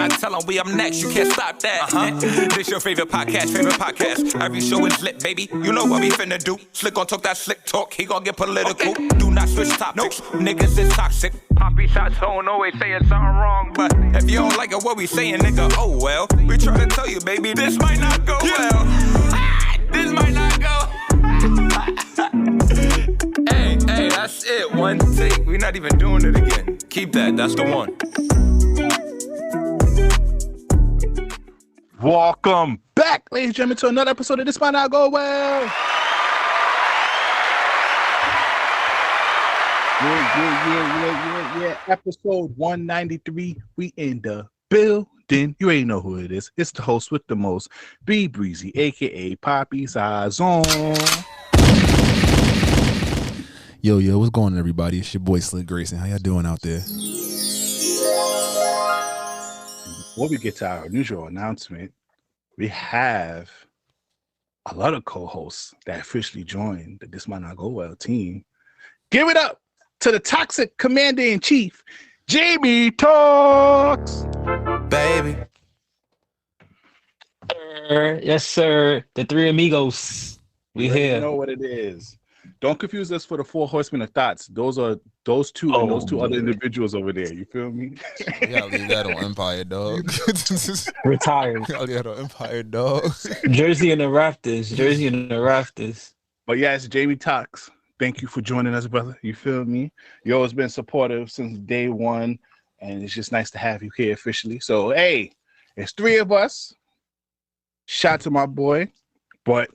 I tell them we up next, you can't stop that. This your favorite podcast. Every show is lit, baby. You know what we finna do. Slick gon' talk that slick talk, he gon' get political. Do not switch topics, niggas is toxic. Papi Sazon always saying something wrong, but if you don't like it, what we saying, nigga, oh well. We try to tell you, baby, this might not go well. This might not go. Hey, that's it. One take. We're not even doing it again. Keep that. That's the one. Welcome back, ladies and gentlemen, to another episode of This Might Not Go Well. Yeah. Episode 193. We in the building. You ain't know who it is. It's the host with the most, B Breezy, aka Papi Sazon. Yo, what's going on, everybody? It's your boy Slick Grayson. How y'all doing out there? Before we get to our usual announcement, we have a lot of co-hosts that officially joined the This Might Not Go Well team. Give it up to the toxic commander-in-chief, Jimmy Talks. Baby. Yes, sir. The three amigos. We here. You know what it is. Don't confuse us for the four horsemen of thoughts. Those are those two and those two other individuals over there. You feel me? You gotta leave that on Empire, dog. Retired. You gotta leave that on Empire, dog. Jersey in the rafters. But yes, Jamie Talks. Thank you for joining us, brother. You feel me? You always been supportive since day one, and it's just nice to have you here officially. So, hey, it's three of us. Shout out to my boy. But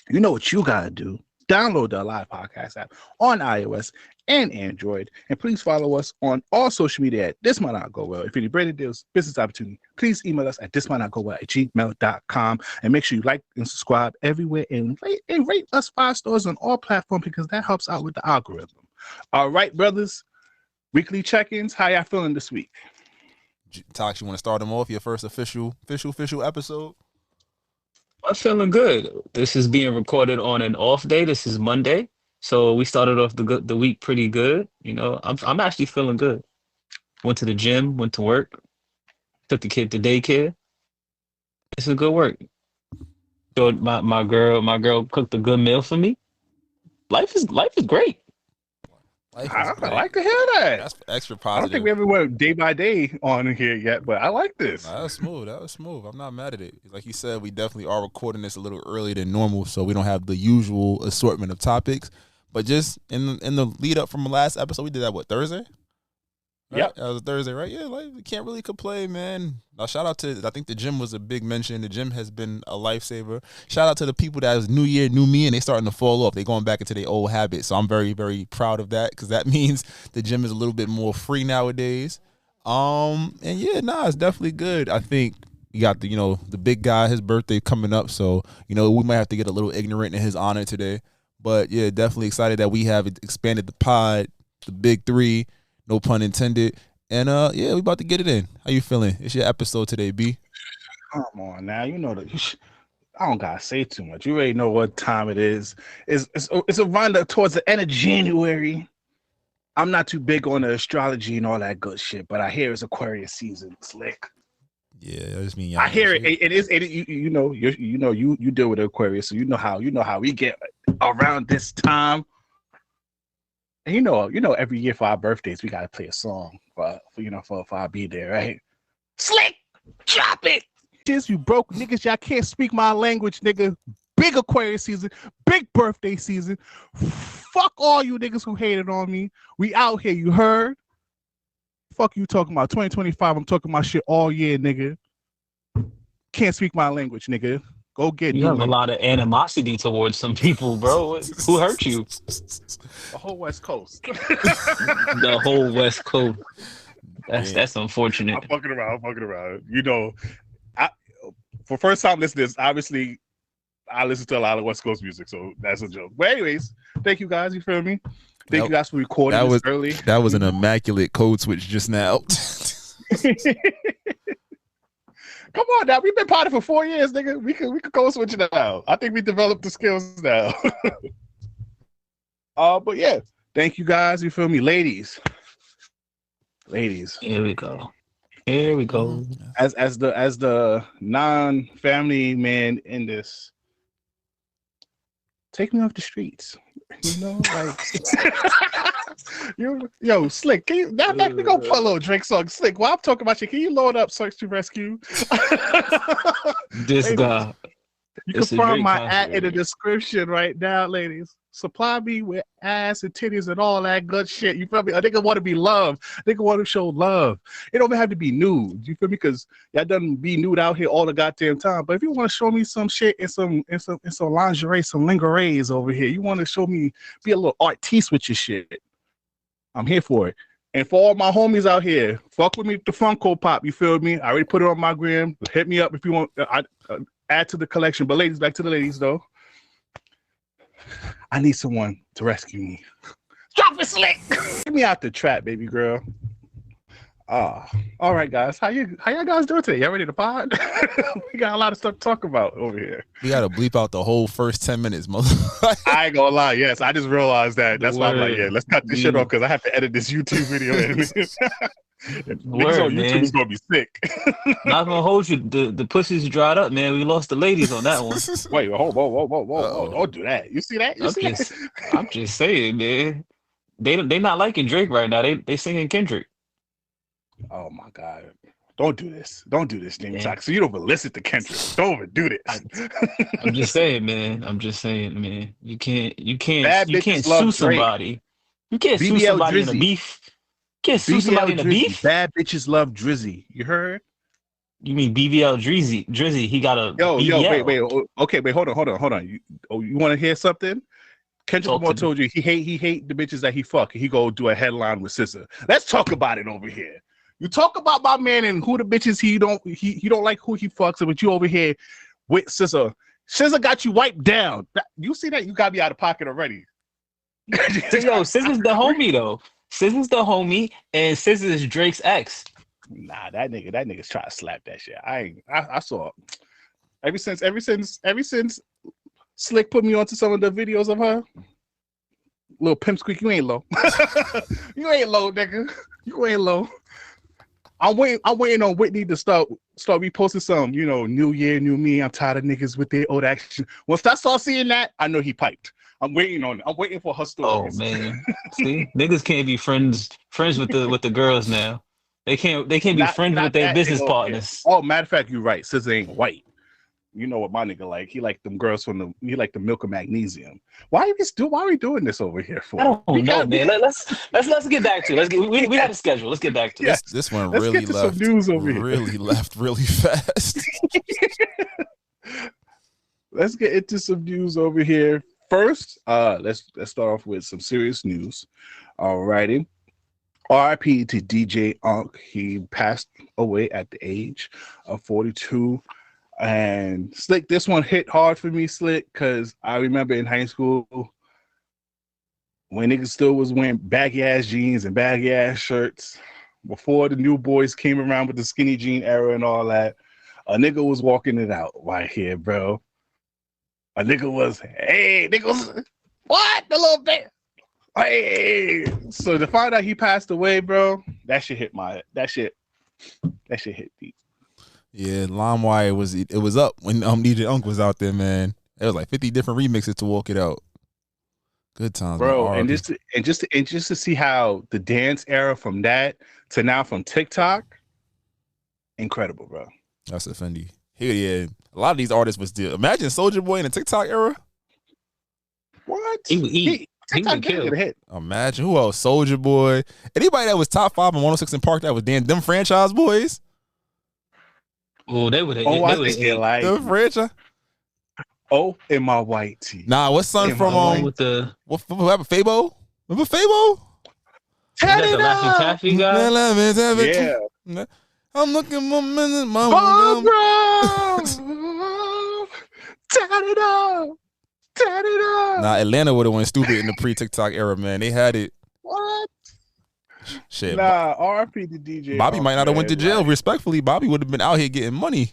you know what you gotta do. Download the Live Podcast app on iOS and Android. And please follow us on all social media at This Might Not Go Well. If you need branded deals, business opportunity, please email us at thismightnotgowell@gmail.com. And make sure you like and subscribe everywhere and rate us 5 stars on all platforms because that helps out with the algorithm. All right, brothers. Weekly check-ins. How y'all feeling this week? Tox, you want to start them off? Your first official episode? I'm feeling good. This is being recorded on an off day. This is Monday. So we started off the week pretty good. You know, I'm actually feeling good. Went to the gym, went to work, took the kid to daycare. It's a good work. So my girl cooked a good meal for me. Life is great. I like to hear that. That's extra positive. I don't think we ever went day by day on here yet, but I like this. That was smooth. I'm not mad at it. Like you said, we definitely are recording this a little earlier than normal, so we don't have the usual assortment of topics. But just in the lead up from the last episode, we did that, Thursday? Right? Yep. That was a Thursday, right? Yeah, like we can't really complain, man. Now, shout out to, I think the gym was a big mention. The gym has been a lifesaver. Shout out to the people that was new year, new me, and they starting to fall off. They going back into their old habits. So I'm very, very proud of that because that means the gym is a little bit more free nowadays. And yeah, it's definitely good. I think you got the big guy, his birthday coming up. So, we might have to get a little ignorant in his honor today. But yeah, definitely excited that we have expanded the pod, the big three. No pun intended. And yeah, we about to get it in. How you feeling? It's your episode today, B. Come on now, I don't gotta say too much. You already know what time it is. It's a round up towards the end of January. I'm not too big on the astrology and all that good shit, but I hear it's Aquarius season. Slick. Yeah, I just mean I hear it. It is. You deal with Aquarius, so you know how we get around this time. And you know, every year for our birthdays, we gotta play a song for I'll be there, right? Slick, drop it. Just you broke niggas, y'all can't speak my language, nigga. Big Aquarius season, big birthday season. Fuck all you niggas who hated on me. We out here, you heard? Fuck you talking about 2025. I'm talking about shit all year, nigga. Can't speak my language, nigga. Go get you. Have a lot of animosity towards some people, bro. Who hurt you? The whole West Coast. The whole West Coast. That's unfortunate. I'm fucking around. For first time listeners, obviously, I listen to a lot of West Coast music, so that's a joke. But anyways, thank you guys. You feel me? Thank you guys for recording this early. That was an immaculate code switch just now. Come on now, we've been potted for 4 years, nigga. We could code switch it now. I think we developed the skills now. But yeah, thank you guys. You feel me, ladies? Here we go. Here we go. As the non-family man in this, take me off the streets. You know, like yo, Slick, can you that make me go put a little Drake song? Slick, while I'm talking about you, can you load up Search to Rescue? This guy. You can find my ad in the description right now, ladies. Supply me with ass and titties and all that good shit. You feel me? A nigga want to be loved. A nigga want to show love. It don't even have to be nude. You feel me? Because y'all done be nude out here all the goddamn time. But if you want to show me some shit and some lingerie, some lingeries over here, you want to show me, be a little artiste with your shit, I'm here for it. And for all my homies out here, fuck with me with the Funko Pop. You feel me? I already put it on my gram. Hit me up if you want. Add to the collection. But ladies, back to the ladies though. I need someone to rescue me. Drop it, Slick. Get me out the trap, baby girl. All right, guys. How y'all guys doing today? Y'all ready to pod? We got a lot of stuff to talk about over here. We gotta bleep out the whole first 10 minutes, mother. I ain't gonna lie. Yes, I just realized that. That's why I'm like, yeah, let's cut this shit off because I have to edit this YouTube video. Niggas on YouTube is gonna be sick. Not gonna hold you. The pussy's dried up, man. We lost the ladies on that one. Wait, whoa. Don't do that. You see that? I'm just saying, man. They not liking Drake right now. They singing Kendrick. Oh my God. Don't do this. Don't do this, Jimmy Talk. So you don't even listen to Kendrick. Don't even do this. I'm just saying, man. You can't sue somebody. You can't sue somebody in a beef. You can't sue somebody in a beef. Bad bitches love Drizzy. You heard? You mean BBL Drizzy? He got a BBL. Wait. Okay, wait, hold on. You want to hear something? Kendrick Lamar told you he hate the bitches that he fuck. He go do a headline with SZA. Let's talk about it over here. You talk about my man and who the bitches he don't like who he fucks, but you over here with SZA. SZA got you wiped down. You see that? You got me out of pocket already. Yo, SZA's the homie though. SZA's the homie, and SZA is Drake's ex. Nah, that nigga's trying to slap that shit. I saw ever since Slick put me onto some of the videos of her. Little pimp squeak, you ain't low. You ain't low, nigga. You ain't low. I'm waiting on Whitney to start reposting some, new year, new me. I'm tired of niggas with their old action. Once I start seeing that, I know he piped. I'm waiting on it. I'm waiting for her stories. Oh man, see, niggas can't be friends with the girls now. They can't be friends with their business partners. Oh, matter of fact, you're right. SZA ain't white. You know what my nigga like? He like them girls he like the milk of magnesium. Why are we doing this over here for? I don't know, man. Let's get back to it. We have a schedule. Let's get back to it. This one really left. Some news over here. Really left really fast. Let's get into some news over here. First, let's start off with some serious news. Alrighty. RIP to DJ Unk. He passed away at the age of 42. And Slick, this one hit hard for me, Slick, because I remember in high school when niggas still was wearing baggy ass jeans and baggy ass shirts before the new boys came around with the skinny jean era and all that. A nigga was walking it out right here, bro. A nigga was, hey, niggas, what? The little bit. Hey. So to find out he passed away, bro, that shit hit hit deep. Yeah, LimeWire was up when DJ Unk was out there, man. It was like 50 different remixes to walk it out. Good times, bro. And just to see how the dance era from that to now from TikTok, incredible, bro. That's a Fendi. Yeah, a lot of these artists was still. Imagine Soulja Boy in the TikTok era. What? He would kill. Imagine who else? Soulja Boy. Anybody that was top 5 in 106 in Park that was them franchise boys. Oh, they would have. Oh, I think they like the franchise. Oh, in my white tee. Nah, what's son from with the what happened? Fabo? Remember Fabo? Turn it up. Taffy guy? Yeah. I'm looking for minutes, Barbara. Turn it up. Nah, Atlanta would have went stupid in the pre-TikTok era, man. They had it. What? Shit. Nah, RP to DJ. Bobby might not have went to jail. Respectfully, Bobby would have been out here getting money.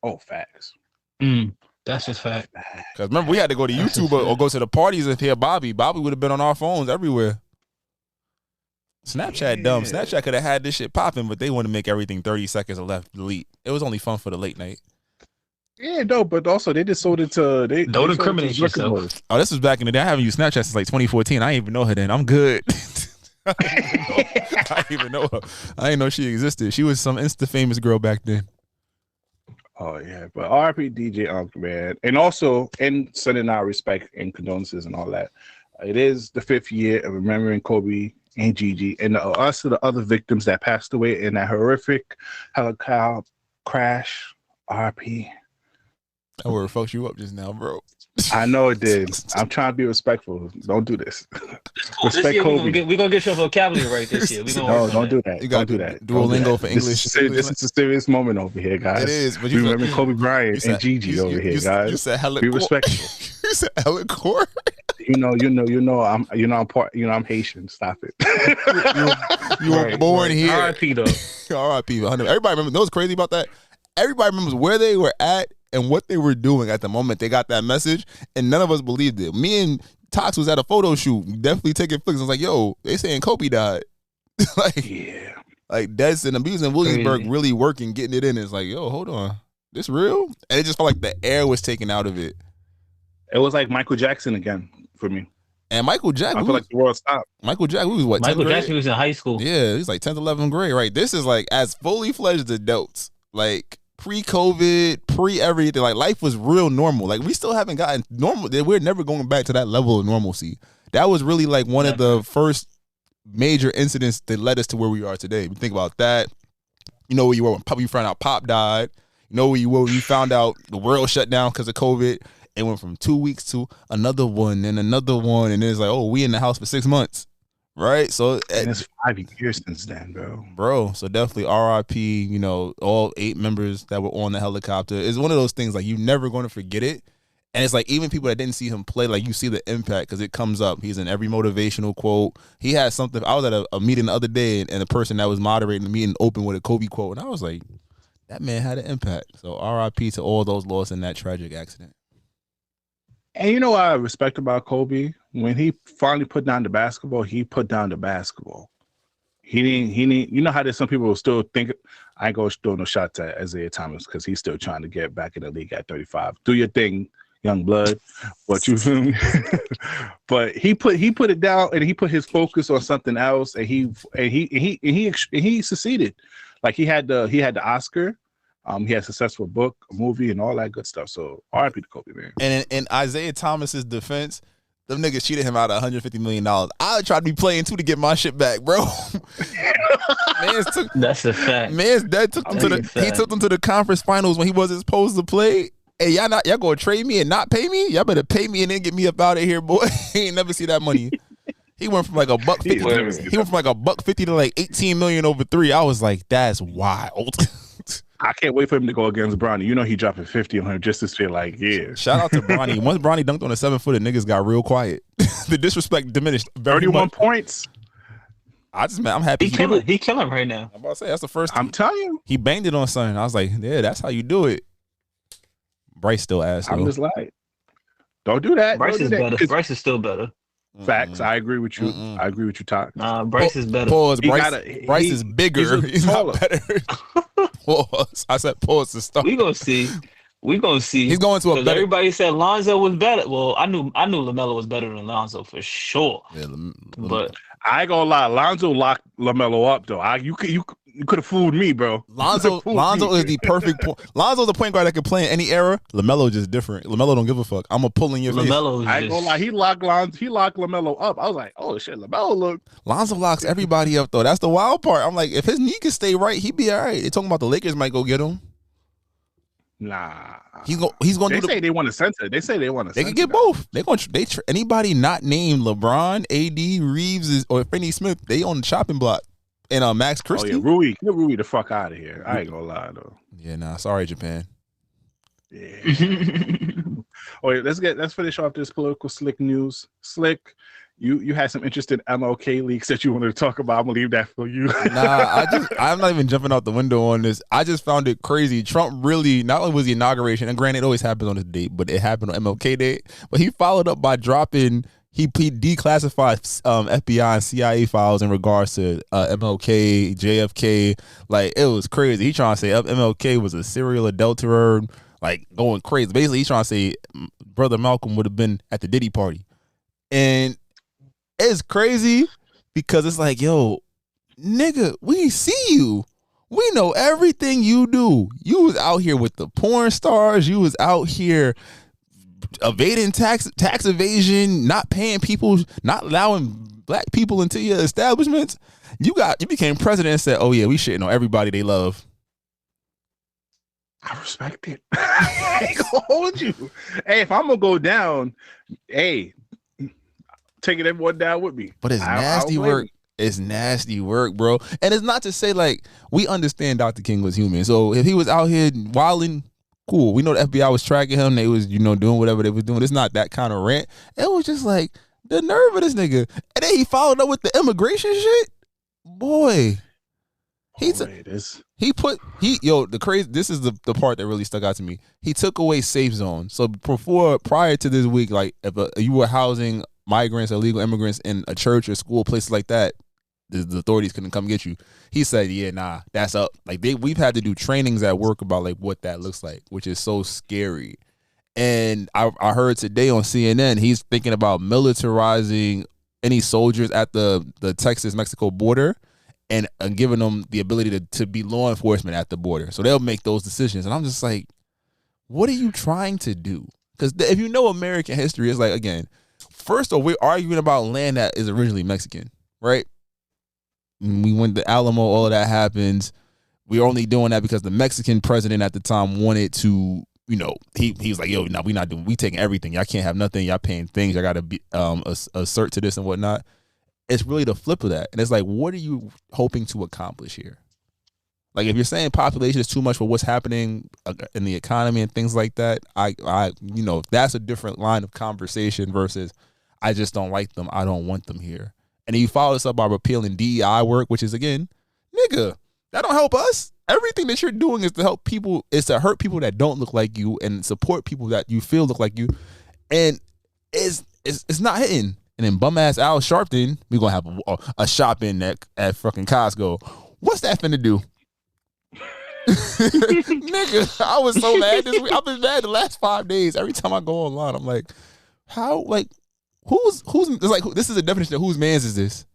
Oh, facts. That's just fact. Because remember, we had to go to YouTube or go to the parties and hear Bobby. Bobby would have been on our phones everywhere. Snapchat dumb. Snapchat could have had this shit popping, but they want to make everything 30 seconds or left delete. It was only fun for the late night. Yeah, no, but also they just sold it to Don't incriminate yourself. Oh, this was back in the day. I haven't used Snapchat since like 2014. I didn't even know her then. I'm good. I didn't even know her. I didn't know she existed. She was some Insta famous girl back then. Oh yeah, but RIP DJ Unk, man, and also sending our respect and condolences and all that. It is the 5th year of remembering Kobe and Gigi, and us to the other victims that passed away in that horrific helicopter crash. RIP. That word fucked you up just now, bro. I know it did. I'm trying to be respectful. Don't do this. Respect year, Kobe. We're gonna get your vocabulary right this year. No, don't do that. You got don't do that. Duolingo for English. This is a serious moment over here, guys. It is. But we remember Kobe Bryant and Gigi over here, guys. You said hella be respectful. You said hella core. I'm Haitian. Stop it. You were born here. R.I.P. though. R.I.P. Everybody remember. You know what's crazy about that? Everybody remembers where they were at and what they were doing at the moment they got that message, and none of us believed it. Me and Tox was at a photo shoot, definitely taking flicks. I was like, "Yo, they saying Kobe died." Like Des and Abuse in Williamsburg really working, getting it in. It's like, "Yo, hold on, this real?" And it just felt like the air was taken out of it. It was like Michael Jackson again for me. And Michael Jackson, I feel like the world stopped. Michael Jackson, was what? Michael Jackson was in high school. Yeah, he's like 10th, 11th grade, right? This is like as fully fledged adults, like pre-COVID, pre-everything. Like life was real normal. Like we still haven't gotten normal. We're never going back to that level of normalcy. That was really like one of the first major incidents that led us to where we are today. We think about that. You know where you were when you found out Pop died. You know where you were when you found out the world shut down because of COVID. It went from 2 weeks to another one and another one, and it's like, oh, we in the house for 6 months, right? So and it's 5 years since then, bro. So definitely R.I.P. You know, all 8 members that were on the helicopter. It's one of those things like you're never going to forget it, and it's like even people that didn't see him play, like you see the impact because it comes up. He's in every motivational quote. He had something. I was at a meeting the other day, and the person that was moderating the meeting opened with a Kobe quote, and I was like, that man had an impact. So R.I.P. to all those lost in that tragic accident. And you know what I respect about Kobe? When he finally put down the basketball, he put down the basketball. He didn't, you know how there's some people who still think, I ain't going to throw no shots at Isaiah Thomas because he's still trying to get back in the league at 35. Do your thing, young blood. But you feel me? But he put it down and he put his focus on something else and he succeeded. Like he had the Oscar. He had a successful book, a movie, and all that good stuff. So R.I.P. to Kobe, man. And in Isaiah Thomas's defense, them niggas cheated him out of $150 million. I tried to be playing too to get my shit back, bro. That's a fact. Man's dad took them he took them to the conference finals when he wasn't supposed to play. Hey, y'all gonna trade me and not pay me? Y'all better pay me and then get me up out of here, boy. He ain't never see that money. He went from like $150. He went from like $150 to like $18 million over 3. I was like, that's wild. I can't wait for him to go against Bronny. You know he dropping 50 on him just to feel like, yeah. Shout out to Bronny. Once Bronny dunked on a 7-footer, niggas got real quiet. The disrespect diminished very 31 much. points. I'm happy. He killing right now. I'm about to say that's the first. I'm telling you. He banged it on something. I was like, yeah, that's how you do it. Bryce still ass though. I'm just like, don't do that. Bryce is better. It's Bryce is still better. Facts. I agree with you. I agree with you, Todd. Bryce is better. Pause. Bryce is bigger. He's not better. Pause. I said pause to start. We gonna see. He's going to a better. Everybody said Lonzo was better. Well, I knew LaMelo was better than Lonzo for sure. Yeah, but I ain't gonna lie, Lonzo locked LaMelo up though. You could have fooled me, bro. Lonzo is the perfect point. Lonzo's the point guard that can play in any era. LaMelo just different. LaMelo don't give a fuck. I'm gonna pull in your face. I ain't gonna lie, he locked LaMelo up. I was like, oh shit, LaMelo look. Lonzo locks everybody up though. That's the wild part. I'm like, if his knee can stay right, he'd be all right. They talking about the Lakers might go get him. Nah, he's gonna. They say they want to censor. They say they want to. They can get both. Anybody not named LeBron, AD, Reeves, or Finney Smith. They on the chopping block. And Max Christie. Oh yeah, Rui. Get Rui the fuck out of here. I ain't gonna lie though. Yeah, nah. Sorry, Japan. Yeah. Oh, yeah, let's finish off this political slick news. Slick, you had some interesting MLK leaks that you wanted to talk about. I'm gonna leave that for you. Nah, I'm not even jumping out the window on this. I just found it crazy. Trump really, not only was the inauguration, and granted it always happens on this date, but it happened on MLK Day. But he followed up by dropping He declassified FBI and CIA files in regards to MLK, JFK. Like, it was crazy. He trying to say MLK was a serial adulterer, like going crazy. Basically, he's trying to say Brother Malcolm would have been at the Diddy party. And it's crazy because it's like, yo, nigga, we see you. We know everything you do. You was out here with the porn stars. You was out here evading tax evasion, not paying people, not allowing black people into your establishments. You became president and said, oh yeah, we shitting on everybody they love. I respect it. I ain't gonna hold you. Hey, if I'm gonna go down, hey, taking everyone down with me. But it's nasty work. It's nasty work, bro. And it's not to say, like, we understand Dr. King was human. So if he was out here wilding, cool. We know the FBI was tracking him. They was, doing whatever they was doing. It's not that kind of rant. It was just like the nerve of this nigga. And then he followed up with the immigration shit. Boy. This is the part that really stuck out to me. He took away safe zones. So prior to this week, like if you were housing migrants or illegal immigrants in a church or school, places like that, the authorities couldn't come get you. He said, yeah, nah, that's up. Like we've had to do trainings at work about like what that looks like, which is so scary. And I heard today on CNN, he's thinking about militarizing any soldiers at the Texas-Mexico border and giving them the ability to be law enforcement at the border. So they'll make those decisions. And I'm just like, what are you trying to do? Because if you know American history, it's like, again, first off, we're arguing about land that is originally Mexican, right? We went to Alamo, all of that happens. We're only doing that because the Mexican president at the time wanted to, he was like, yo, no, we taking everything. Y'all can't have nothing. Y'all paying things. Y'all got to be assert to this and whatnot. It's really the flip of that. And it's like, what are you hoping to accomplish here? Like, if you're saying population is too much for what's happening in the economy and things like that, that's a different line of conversation versus I just don't like them. I don't want them here. And then you follow this up by repealing DEI work, which is, again, nigga, that don't help us. Everything that you're doing is to help people, is to hurt people that don't look like you and support people that you feel look like you. And it's not hitting. And then bum ass Al Sharpton, we're gonna have a shopping at fucking Costco. What's that finna do? Nigga, I was so mad this week. I've been mad the last 5 days. Every time I go online, I'm like, how, like, who's it's like, this is a definition of whose man's is this?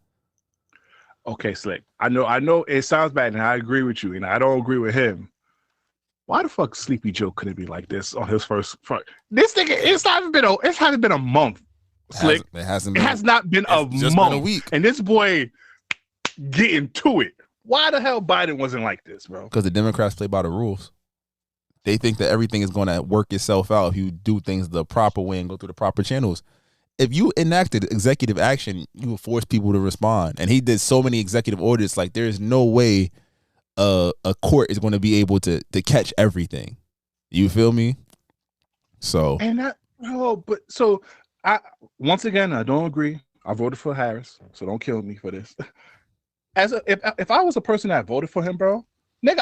Okay, Slick. I know it sounds bad, and I agree with you, and I don't agree with him. Why the fuck Sleepy Joe couldn't be like this on his first front? This nigga, it hasn't been a month. Slick. It has not been a month. Been a week. And this boy getting to it. Why the hell Biden wasn't like this, bro? Because the Democrats play by the rules. They think that everything is going to work itself out if you do things the proper way and go through the proper channels. If you enacted executive action, you will force people to respond. And he did so many executive orders, like there's no way a court is going to be able to catch everything. You feel me? So once again, I don't agree. I voted for Harris, so don't kill me for this. If I was a person that voted for him, bro, nigga,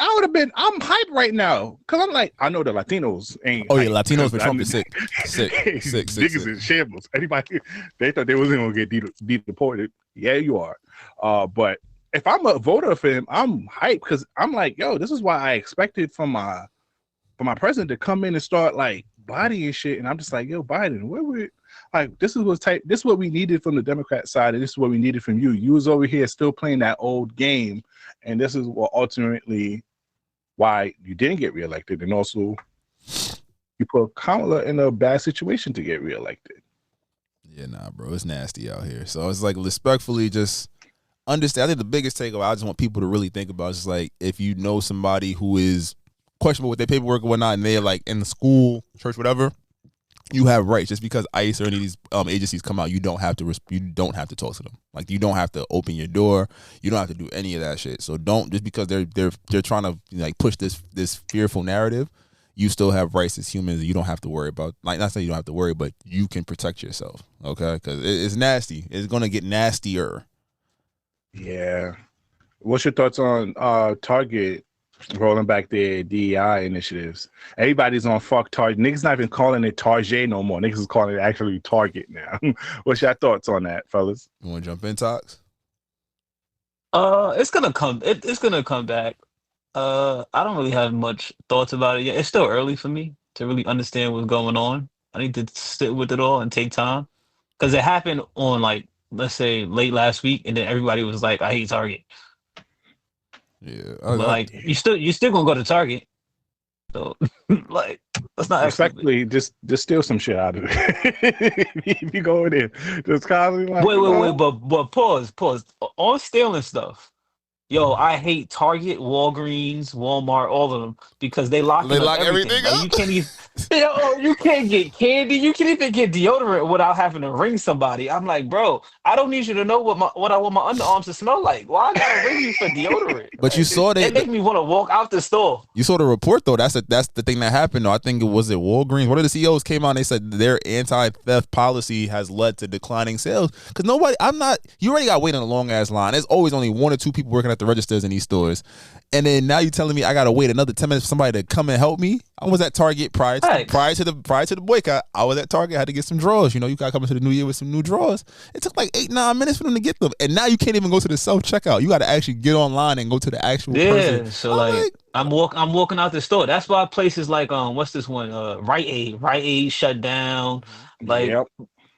I'm hyped right now. Cause I'm like, I know the Latinos ain't. Oh yeah, Latinos for Trump is sick. Niggas in shambles. Anybody, they thought they wasn't gonna get deported. Yeah, you are. But if I'm a voter for him, I'm hyped because I'm like, yo, this is why I expected from my president to come in and start like bodying shit. And I'm just like, yo, Biden, where we like this is what we needed from the Democrat side, and this is what we needed from you. You was over here still playing that old game, and this is what ultimately why you didn't get reelected, and also you put Kamala in a bad situation to get reelected. Yeah, nah, bro, it's nasty out here. So it's like, respectfully, just understand. I think the biggest takeaway I just want people to really think about is like, if you know somebody who is questionable with their paperwork and whatnot, and they're like in the school, church, whatever, you have rights. Just because ICE or any of these agencies come out, you don't have to talk to them. Like, you don't have to open your door. You don't have to do any of that shit. So don't, just because they're trying to like push this fearful narrative, you still have rights as humans. You don't have to worry about, like, not saying you don't have to worry, but you can protect yourself. Okay, because it's nasty. It's gonna get nastier. Yeah. What's your thoughts on Target rolling back their DEI initiatives. Everybody's on fuck Target. Niggas not even calling it Target no more. Niggas is calling it actually Target now. What's your thoughts on that, fellas? You want to jump in, Tox? It's gonna come. It's gonna come back. I don't really have much thoughts about it yet. It's still early for me to really understand what's going on. I need to sit with it all and take time because it happened on like let's say late last week, and then everybody was like, "I hate Target," Yeah. but like you still gonna go to Target, so like let's not Respectfully, just steal some shit out of it. If you go in there, just constantly like, wait, but pause. On stealing stuff. Yo, I hate Target, Walgreens, Walmart, all of them because they lock everything Like, up. you can't even, you can't get candy. You can't even get deodorant without having to ring somebody. I'm like, bro, I don't need you to know what I want my underarms to smell like. Why I gotta ring you for deodorant? But you saw It make me want to walk out the store. You saw the report though. That's the thing that happened though. I think it was Walgreens. One of the CEOs came out and they said their anti-theft policy has led to declining sales. Because you already got waiting a long ass line. There's always only 1 or 2 people working at the registers in these stores. And then now you telling me I gotta wait another 10 minutes for somebody to come and help me. I was at Target prior to the boycott. I was at Target. I had to get some drawers. You know, you gotta come into the new year with some new drawers. It took like 8-9 minutes for them to get them. And now you can't even go to the self checkout. You gotta actually get online and go to the actual person. So like I'm walking out the store. That's why places like what's this one? Rite Aid shut down. Like yep.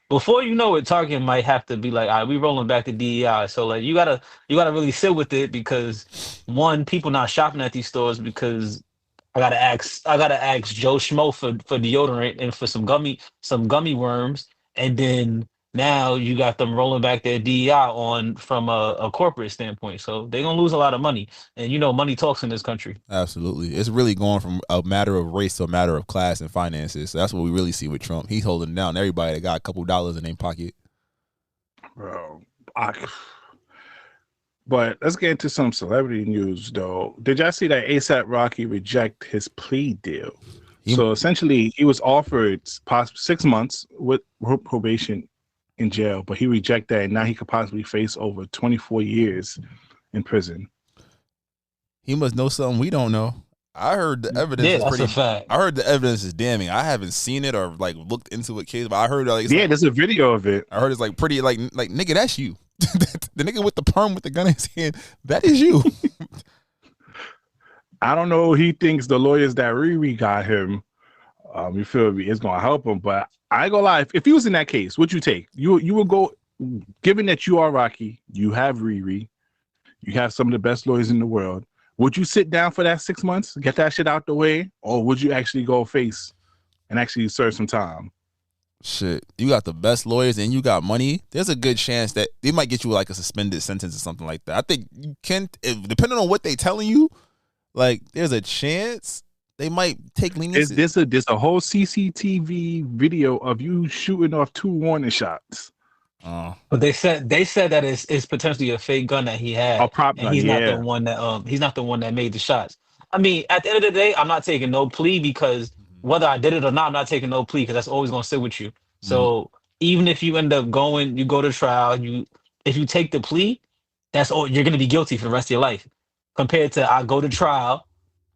before you know it, Target might have to be like, all right, we rolling back the DEI. So like you gotta really sit with it because one, people not shopping at these stores because I gotta ask Joe Schmo for deodorant and for some gummy worms, and then now you got them rolling back their DEI on from a corporate standpoint. So they're gonna lose a lot of money, and you know money talks in this country. Absolutely. It's really going from a matter of race to a matter of class and finances. So that's what we really see with Trump. He's holding down everybody that got a couple dollars in their pocket. Bro, but let's get into some celebrity news, though. Did y'all see that A$AP Rocky reject his plea deal? So essentially, he was offered 6 months with probation in jail, but he rejected that, and now he could possibly face over 24 years in prison. He must know something we don't know. I heard the evidence is that's a fact. I heard the evidence is damning. I haven't seen it or like looked into it, kids, but I heard like there's a video of it. I heard it's like pretty like nigga, that's you. The nigga with the perm with the gun in his hand, that is you. I don't know. He thinks the lawyers that Riri got him, you feel me, is gonna help him. But I ain't gonna lie. If he was in that case, what'd you take? You would go, given that you are Rocky, you have Riri, you have some of the best lawyers in the world. Would you sit down for that 6 months, get that shit out the way, or would you actually go face and actually serve some time? Shit, you got the best lawyers and you got money. There's a good chance that they might get you like a suspended sentence or something like that. I think you can, depending on what they telling you, like there's a chance they might take leniency. There's a whole CCTV video of you shooting off 2 warning shots. But they said that it's potentially a fake gun that he had, and he's not the one that made the shots. I mean, at the end of the day, I'm not taking no plea because whether I did it or not, I'm not taking no plea because that's always gonna sit with you. So even if you end up you go to trial, if you take the plea, that's all you're gonna be guilty for the rest of your life. Compared to I go to trial,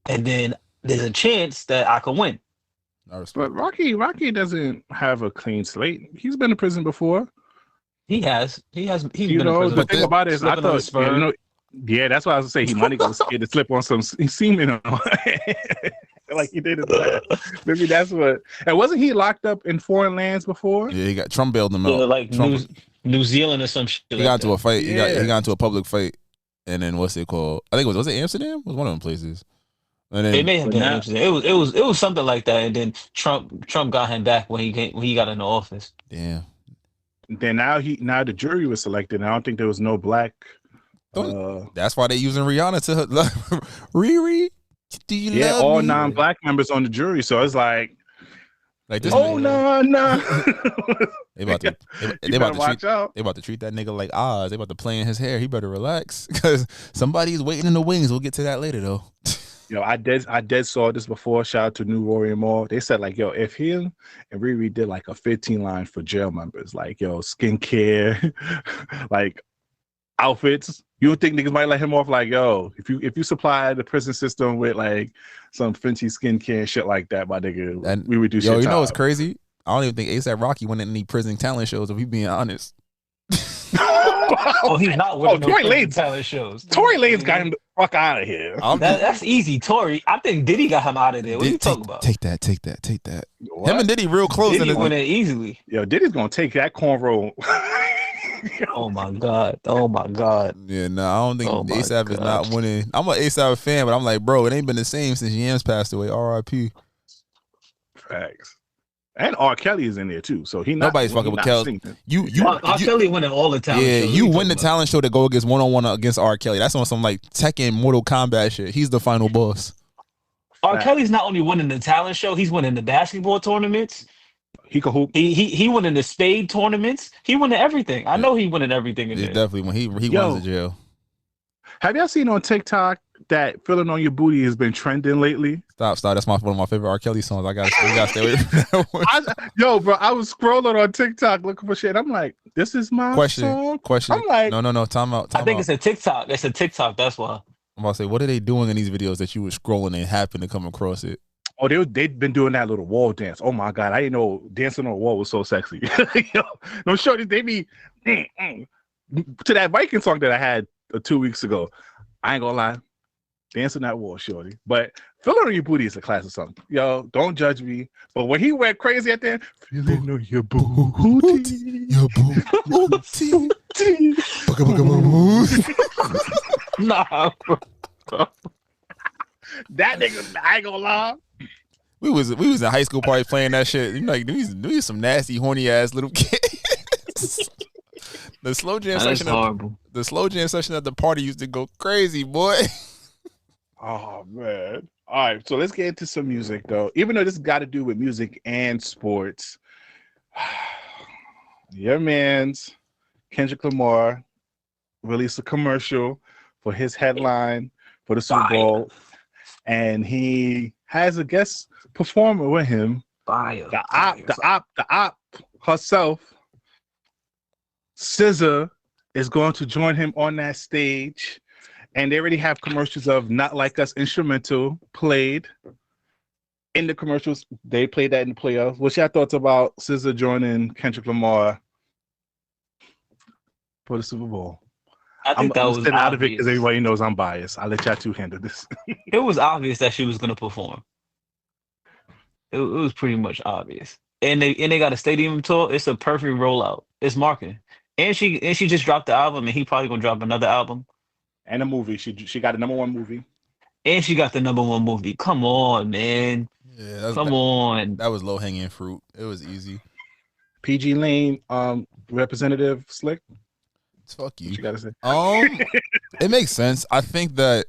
and then there's a chance that I could win. But Rocky doesn't have a clean slate. He's been in prison before. He has. He's been in prison. The thing about it is, I thought, that's why I was saying he might go scared to slip on some semen on, like he did in the past. Maybe that's what. And wasn't he locked up in foreign lands before? Yeah, he got Trump bailed him out. Like New Zealand or some shit. He got into a fight. He got into a public fight, and then what's it called? I think was it Amsterdam? It was one of them places. And then, it may have been Amsterdam. It was something like that. And then Trump got him back when he got into office. Damn. Then now the jury was selected. And I don't think there was no black. That's why they using Rihanna to Riri. Do you love all me? non-black members on the jury. So it's like this. Oh no! They about to treat that nigga like Oz. They about to play in his hair. He better relax because somebody's waiting in the wings. We'll get to that later though. Yo, I dead saw this before. Shout out to New Warrior Mall. They said like, yo, if him and Riri did like a 15 line for jail members, like yo, skincare, like outfits. You don't think niggas might let him off like, yo, if you supply the prison system with like some Fenty skincare and shit like that, my nigga, And we reduce yo, your you time. know what's crazy? I don't even think ASAP Rocky went in any prison talent shows. If we being honest. Oh, he's not winning Tory no Lanez talent shows. Tory Lanez got him the fuck out of here. That's easy. Tory, I think Diddy got him out of there. What are you talking about? Take that. What? Him and Diddy real close. Diddy win it easily. Yo, Diddy's gonna take that cornrow. Oh my god. Oh my god. Yeah, no, I don't think ASAP God. is not winning. I'm an ASAP fan, but I'm like, bro, it ain't been the same since Yams passed away. R.I.P. Facts. And R. Kelly is in there too, so Nobody's fucking with Kelly. R. Kelly winning all the talent shows. Yeah, you win the talent show to go against 1-on-1 against R. Kelly. That's on some like Tekken Mortal Kombat shit. He's the final boss. R. Kelly's not only winning the talent show, he's winning the basketball tournaments. He can hoop. He winning the spade tournaments. He winning everything. I know he winning everything in Yeah, there. definitely when he went to jail. Have y'all seen on TikTok that "Feeling on Your Booty" has been trending lately? Stop. That's one of my favorite R. Kelly songs. We gotta stay away from that one. Yo, bro, I was scrolling on TikTok looking for shit. I'm like, this is my song. Question. I'm like, no. Time out. I think it's a TikTok. It's a TikTok. That's why. I'm about to say, what are they doing in these videos that you were scrolling and happened to come across it? oh, they've been doing that little wall dance. Oh my god, I didn't know dancing on a wall was so sexy. Yo, no shorty, they be to that Viking song that I had 2 weeks ago. I ain't gonna lie, dancing that wall, shorty. But "Feeling on Your Booty" is a classic song. Yo, don't judge me. But when he went crazy at the end, "Feeling on your booty, Your booty. Nah. that nigga, I ain't gonna lie. We was in high school party playing that shit. You know, like these some nasty, horny ass little kids. The slow jam That's section. horrible. The slow jam session at the party used to go crazy, boy. Oh man. All right, so let's get into some music though. Even though this got to do with music and sports, your man's Kendrick Lamar released a commercial for his headline for the Super Bowl, and he has a guest performer with him. The op herself, SZA, is going to join him on that stage. And they already have commercials of "Not Like Us" instrumental played in the commercials. They played that in the playoffs. What's your thoughts about SZA joining Kendrick Lamar for the Super Bowl? I think that was out of it obvious. because everybody knows I'm biased. I'll let y'all two handle this. It was obvious that she was going to perform. It was pretty much obvious. And they got a stadium tour. It's a perfect rollout. It's marketing. And she just dropped the album, and he probably gonna drop another album. And a movie. She got a #1 movie. And she got the #1 movie. Come on, man. Yeah, Come on. That was low hanging fruit. It was easy. PG Lane representative Slick. Fuck you. What you gotta say? It makes sense. I think that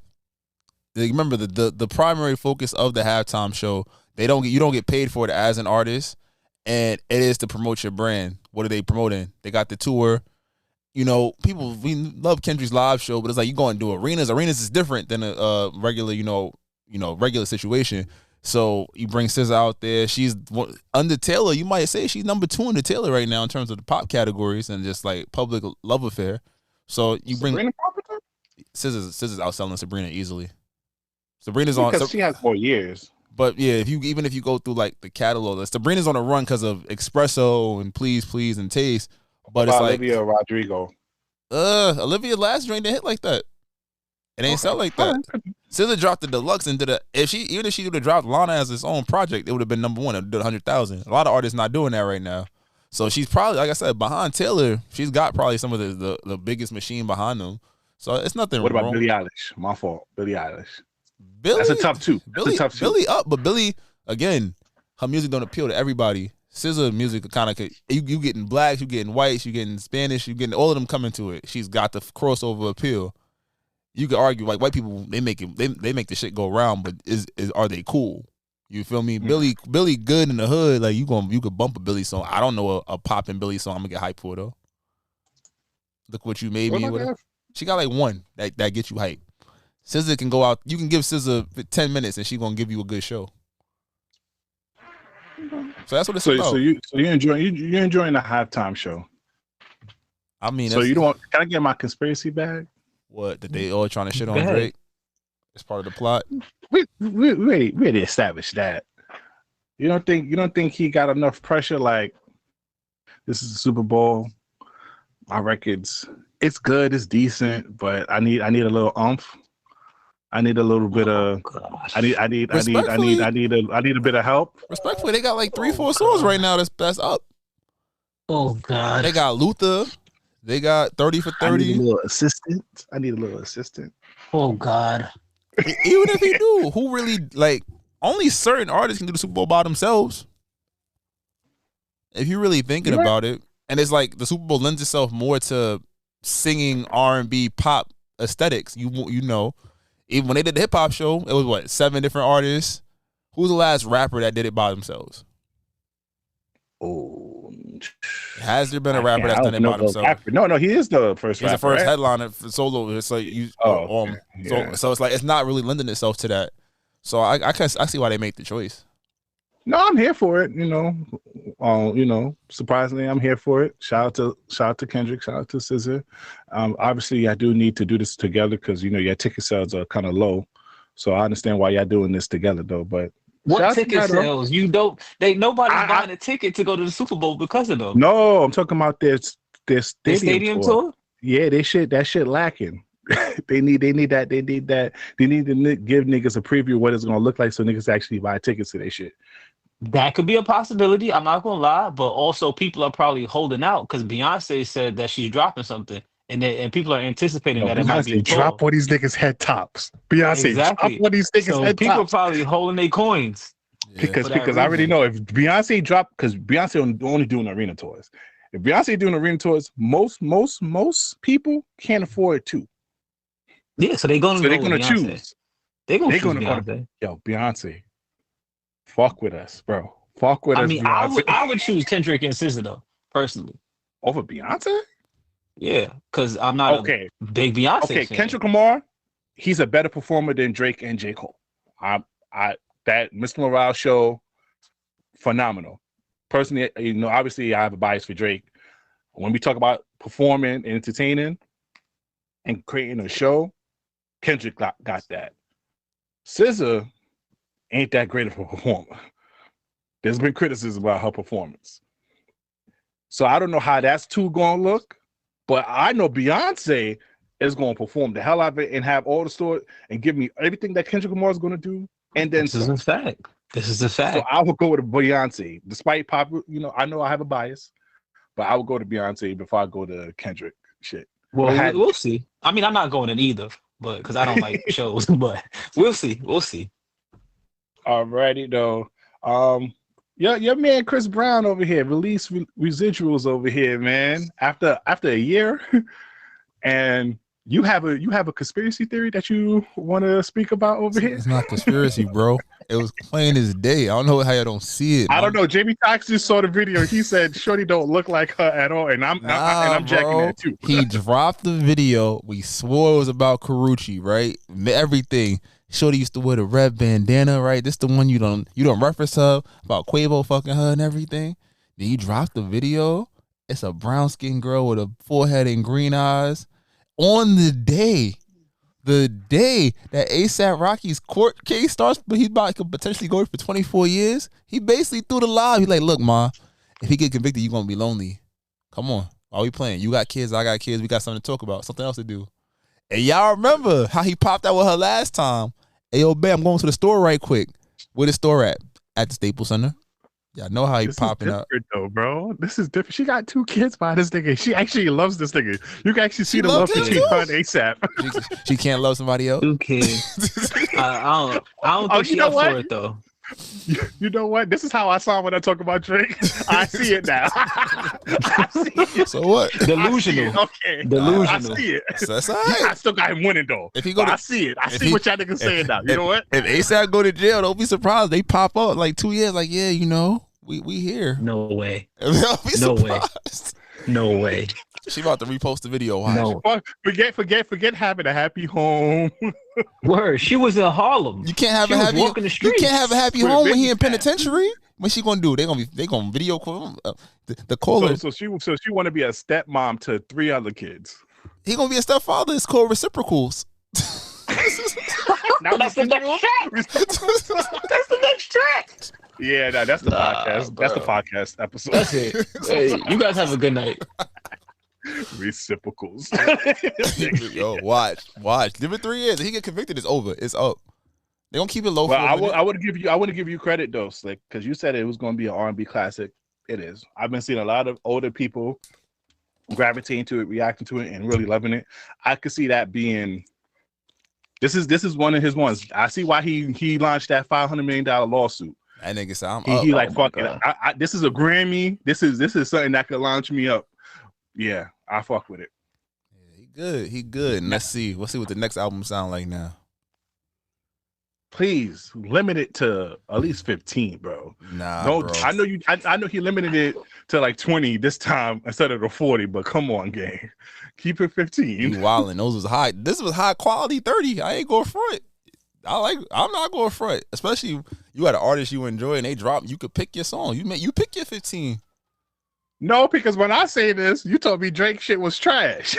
remember the primary focus of the halftime show. You don't get paid for it as an artist, and it is to promote your brand. What are they promoting? They got the tour. You know, we love Kendrick's live show, but it's like you go and do arenas. Arenas is different than a regular, regular situation. So you bring SZA out there. She's under Taylor. You might say she's #2 under Taylor right now in terms of the pop categories and just like public love affair. So you bring SZA's outselling Sabrina easily. Sabrina's on because she has more years. But yeah, if you go through like the catalog, Sabrina's on a run because of Espresso and Please Please and Taste. But it's like Olivia Rodrigo. Olivia's last drink didn't hit like that. It ain't sell like that. SZA dropped the deluxe into the even if she would have dropped Lana as its own project, it would have been #1. It would have done 100,000. A lot of artists not doing that right now. So she's probably, like I said, behind Taylor. She's got probably some of the biggest machine behind them. So it's nothing wrong. What about Billie Eilish? My fault. Billie Eilish. Billie, that's a tough two. Billie up, but Billie, again, her music don't appeal to everybody. SZA music kind of you getting blacks, you getting whites, you getting Spanish, you getting all of them coming to it. She's got the crossover appeal. You could argue like white people they make the shit go around, but are they cool? You feel me? Mm-hmm. Billie good in the hood. Like you could bump a Billie song. I don't know a poppin' Billie song I'm gonna get hyped for though. Look what you made me. She got like one that gets you hyped. SZA can go out. You can give SZA 10 minutes and she's gonna give you a good show. So that's what it's about. So you're enjoying the halftime show. I mean, So you don't want? Can I get my conspiracy bag? what that they all trying to shit on Go ahead. Drake? It's part of the plot. We already established that. You don't think he got enough pressure? Like, this is the Super Bowl. My record's it's good, it's decent, but I need a little oomph. I need a little bit of. Gosh. I need a bit of help. Respectfully, they got like 3-4 songs right now that's up. Oh God. They got Luther. They got 30 for 30. I need a little assistant. Oh God. Even if he do, who really like? Only certain artists can do the Super Bowl by themselves. If you're really thinking about it, and it's like the Super Bowl lends itself more to singing R&B pop aesthetics. You know, even when they did the hip hop show, it was what 7 different artists. Who's the last rapper that did it by themselves? Oh, Has there been a rapper that's done it by themselves? No, he is the first. He's rapper, the first right? headliner for solo. It's like you. Okay. Yeah. So it's like it's not really lending itself to that. So I see why they make the choice. No, I'm here for it. Surprisingly, I'm here for it. Shout out to Kendrick. Shout out to Sexyy. Obviously, I do need to do this together because your ticket sales are kind of low. So I understand why y'all doing this together though. But what ticket sales? You don't. Nobody's buying a ticket to go to the Super Bowl because of them. No, I'm talking about their stadium tour. Yeah, that shit lacking. They need that. They need to give niggas a preview of what it's gonna look like so niggas actually buy tickets to their shit. That could be a possibility. I'm not gonna lie, but also people are probably holding out because Beyonce said that she's dropping something, and people are anticipating that it might be a tour. Drop all these niggas head tops. Beyonce drop all these niggas head people tops. People probably holding their coins. Yeah. Because I already know if Beyonce dropped, because Beyonce only doing arena tours. If Beyonce doing arena tours, most people can't afford to. Yeah, so they're gonna choose. They're gonna choose Beyonce. Yo, Beyonce, fuck with us, bro. Fuck with us. I mean, I would choose Kendrick and SZA though, personally. Over Beyonce? Yeah, because I'm not a big Beyonce fan. Kendrick Lamar, he's a better performer than Drake and J. Cole. That Mr. Morale show, phenomenal. Personally, obviously I have a bias for Drake. When we talk about performing and entertaining and creating a show, Kendrick got that. SZA ain't that great of a performer. There's been criticism about her performance. So I don't know how that's going to look, but I know Beyonce is going to perform the hell out of it and have all the story and give me everything that Kendrick Lamar is going to do. And then this is a fact. So I would go with Beyonce, despite pop. I know I have a bias, but I would go to Beyonce before I go to Kendrick. Shit. Well, we'll see. I mean, I'm not going in either, but because I don't like shows. But we'll see. Alrighty though. Your man Chris Brown over here released Residuals over here, man. After a year, and you have a conspiracy theory that you want to speak about over here. It's not conspiracy, bro. It was plain as day. I don't know how you don't see it. I don't know. Jamie Foxx just saw the video. He said Shorty don't look like her at all, and I'm jacking that too. He dropped the video. We swore it was about Karuchi, right? Everything. Shorty used to wear the red bandana, right? This the one you don't reference her about Quavo fucking her and everything. Then you dropped the video. It's a brown skinned girl with a forehead and green eyes. On the day that ASAP Rocky's court case starts, but he's about to potentially go for 24 years, he basically threw the live. He's like, look, ma, if he get convicted, you're going to be lonely. Come on. Why we playing? You got kids, I got kids. We got something to talk about, something else to do. And y'all remember how he popped out with her last time. Hey, yo, babe, I'm going to the store right quick. Where the store at? At the Staples Center. Y'all know how he popping up. Though, bro. This is different. She got 2 kids by this nigga. She actually loves this nigga. You can actually see the love between her and ASAP. She can't love somebody else. 2 kids. I don't think she up for it though. You know what? This is how I sound when I talk about Drake. I see it now. I see it. So what? Delusional. Okay. Delusional. I see it. So that's all right. I still got him winning though. If he go to, I see it. I see what y'all niggas saying now. You know what? If ASAP go to jail, don't be surprised. They pop up like 2 years. Like, yeah, we here. No way. Don't be surprised. No way. She about to repost the video. Watch. No. Forget having a happy home. Word. She was in Harlem. You can't have walking the You streets. can't have a happy home when he in penitentiary. What's she gonna do? They gonna video call the caller. So she want to be a stepmom to 3 other kids. He gonna be a stepfather. It's called Reciprocals. That's the next track. That's the next track. Yeah, that's the podcast. Bro. That's the podcast episode. That's it. Hey, you guys have a good night. Reciprocals. Yo, watch. Give it 3 years. If he get convicted, it's over. It's up. They gonna keep it low. Well, for I would give you credit though, Slick, because you said it was going to be an R&B classic. It is. I've been seeing a lot of older people gravitating to it, reacting to it, and really loving it. I could see that being. This is one of his ones. I see why he launched that $500 million lawsuit. That nigga said, "I'm he up." like fuck it. This is a Grammy. This is something that could launch me up. Yeah, I fuck with it. Yeah, he good. And let's see what the next album sound like now. Please limit it to at least 15, bro. Nah, no, bro. I know he limited it to like 20 this time instead of the 40, but come on, gang. Keep it 15. You wildin'. Those was high. This was high quality 30. I ain't going front. I'm not going front. Especially you had an artist you enjoy and they drop, you could pick your song. You pick your 15. No, because when I say this, you told me Drake shit was trash.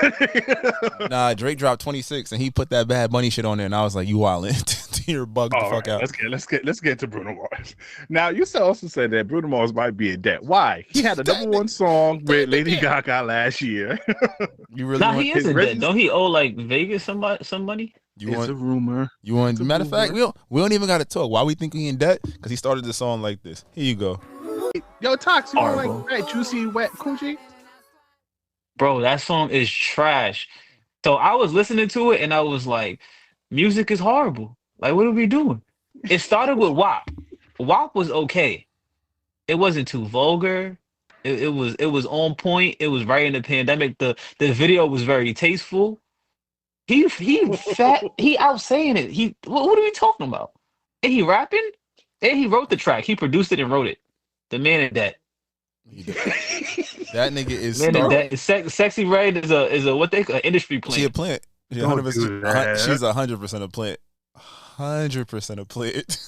Nah, Drake dropped 26 and he put that Bad Bunny shit on there, and I was like, you wildin'. You're bugged the fuck out. Let's get to Bruno Mars. Now, you also said that Bruno Mars might be in debt. Why? He had a #1 song with Lady Gaga last year. You really he is in debt. Don't he owe like Vegas some money? It's a rumor. You want? Matter of fact, we don't even got to talk. Why we think he in debt? Because he started the song like this. Here you go. Yo, Tox, you want like that juicy wet coochie? Bro, that song is trash. So I was listening to it and I was like, music is horrible. Like, what are we doing? It started with WAP. WAP was okay. It wasn't too vulgar. It was on point. It was right in the pandemic. The video was very tasteful. He fat. He out saying it. What are we talking about? And he rapping? And he wrote the track. He produced it and wrote it. The man in debt. That nigga is man in debt. Sexyy Redd is a what they call industry plant. She a plant. She's 100% a plant. 100% a plant.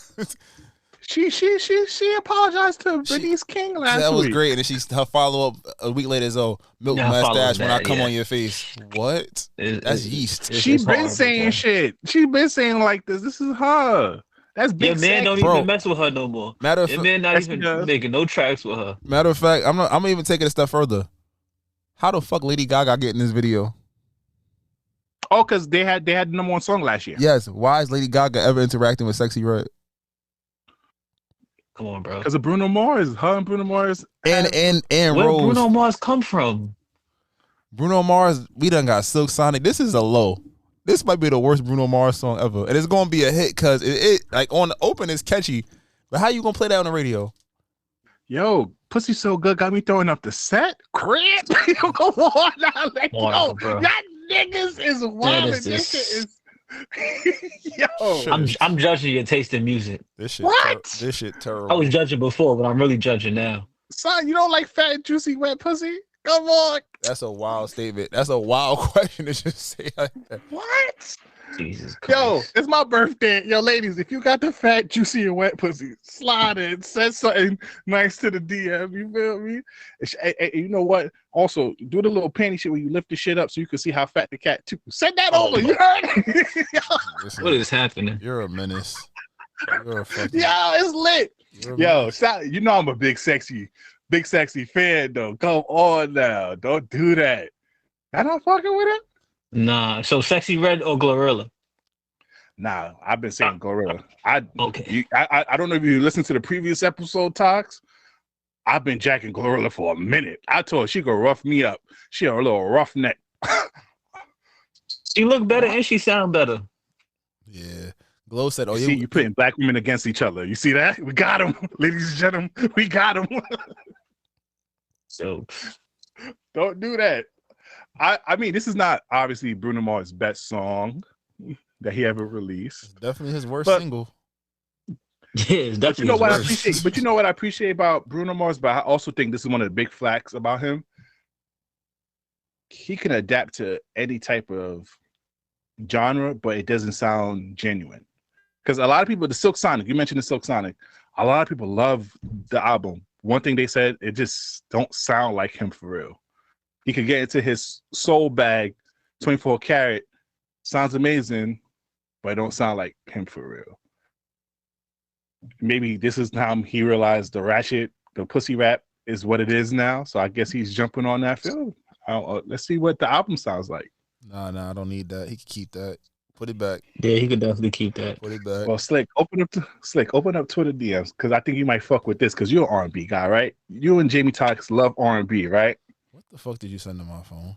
She apologized to Bernice King last week. That was great. And then her follow up a week later is, milk mustache when I come on your face. What? That's yeast. She's been saying shit. She's been saying like this. This is her. That's big. Your man don't even mess with her no more. Matter of fact, man not even making no tracks with her. Matter of fact, I'm gonna even take it a step further. How the fuck Lady Gaga get in this video? Oh, because they had the #1 song last year. Yes. Why is Lady Gaga ever interacting with Sexyy Redd? Come on, bro. Because of Bruno Mars. Her and Bruno Mars. And where Rose. Where Bruno Mars come from? Bruno Mars, we done got Silk Sonic. This is a low. This might be the worst Bruno Mars song ever. And it's going to be a hit because it like on the open is catchy. But how you going to play that on the radio? Yo, Pussy So Good got me throwing up the set. Crap. Come on now. Like, yo, that niggas is wild. This shit is... Yo. I'm judging your taste in music. This shit terrible. I was judging before, but I'm really judging now. Son, you don't like fat, juicy, wet pussy? Come on. That's a wild statement. That's a wild question to just say like that. What? Jesus Christ. Yo, it's my birthday. Yo, ladies, if you got the fat, juicy, and wet pussy, slide it. Send something nice to the DM. You feel me? You know what? Also, do the little panty shit where you lift the shit up so you can see how fat the cat too. Send that over. You heard? Listen, what is happening? You're a menace. You're a fucking... Yo, it's lit. Yo, you know I'm a big sexy fan though. Come on now. Don't do that. I'm not fucking with it. Nah. So Sexyy Redd or Glorilla? Nah, I've been saying Glorilla. I don't know if you listened to the previous episode talks. I've been jacking Glorilla for a minute. I told her she gonna rough me up. She a little roughneck. She look better and she sound better. Yeah. Glow said, "Oh, you putting black women against each other. You see that? We got them, ladies and gentlemen. We got them." So, don't do that. I mean, this is not obviously Bruno Mars' best song that he ever released. It's definitely his worst single. Yeah, it's definitely. But you know what I appreciate? But you know what I appreciate about Bruno Mars? But I also think this is one of the big flags about him. He can adapt to any type of genre, but it doesn't sound genuine. Because a lot of people, the Silk Sonic, you mentioned the Silk Sonic. A lot of people love the album. One thing they said, it just don't sound like him for real. He could get into his soul bag, 24 karat, sounds amazing, but it don't sound like him for real. Maybe this is how he realized the pussy rap is what it is now. So I guess he's jumping on that field. Let's see what the album sounds like. Nah, I don't need that. He can keep that. Put it back. Yeah, he could definitely keep that. Put it back. Well, Slick, open up Twitter DMs because I think you might fuck with this because you're an R&B guy, right? You and Jamie Talks love R&B, right? What the fuck did you send to my phone?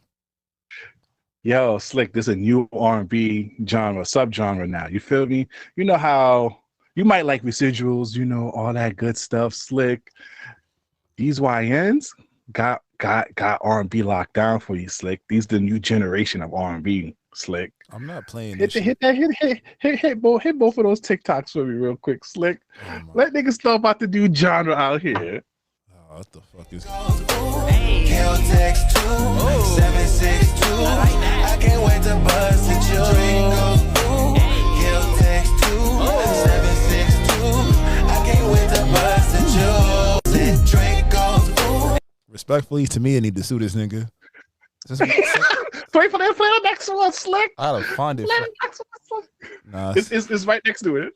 Yo, Slick, this is a new R&B genre, subgenre now. You feel me? You know how you might like Residuals, you know, all that good stuff, Slick. These YNs got R&B locked down for you, Slick. These the new generation of R&B, Slick. I'm not playing Hit this both of those TikToks for me real quick, Slick. Let niggas know about the new genre out here. Oh, what the fuck is Text 2762. I can't wait to bust at you. Text 2762. I can't wait to bust at you. Drake Respectfully, to me, I need to sue this nigga. Wait for that. Play the next one, Slick. I gotta find it. Play the next one, Slick. Nah, It's right next to it.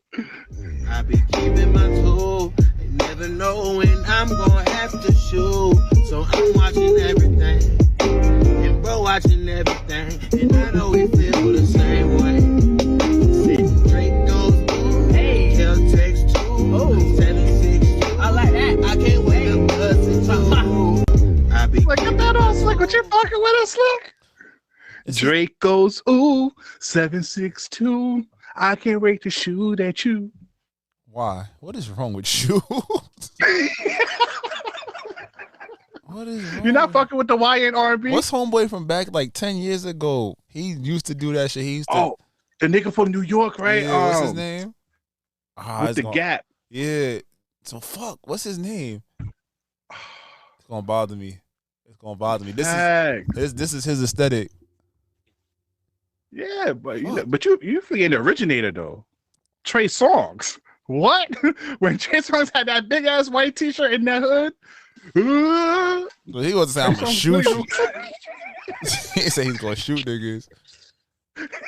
I be keeping my tool. Never know when I'm gonna have to shoot. So I'm watching everything. And bro watching everything. And I know we feel the same way. Drake goes, hey, Kel text 2762. I like that. I can't wait to bust it. I be Look at that on, Slick. What you fucking with us, Slick? Drake goes, ooh, 762. I can't wait to shoot at you. why? What is wrong with you? What is wrong? You're not fucking with the YN R&B? What's homeboy from back like 10 years ago? He used to do that shit. He used to. Oh, the nigga from New York, right? Yeah, what's his name? With the Gap. Yeah. So fuck. What's his name? It's gonna bother me. This is his aesthetic. Yeah, but you forget the originator though. Trey Songz. What? When Trey Songz had that big ass white t-shirt in that hood. But he wasn't saying I'm gonna shoot you. He said he's gonna shoot niggas.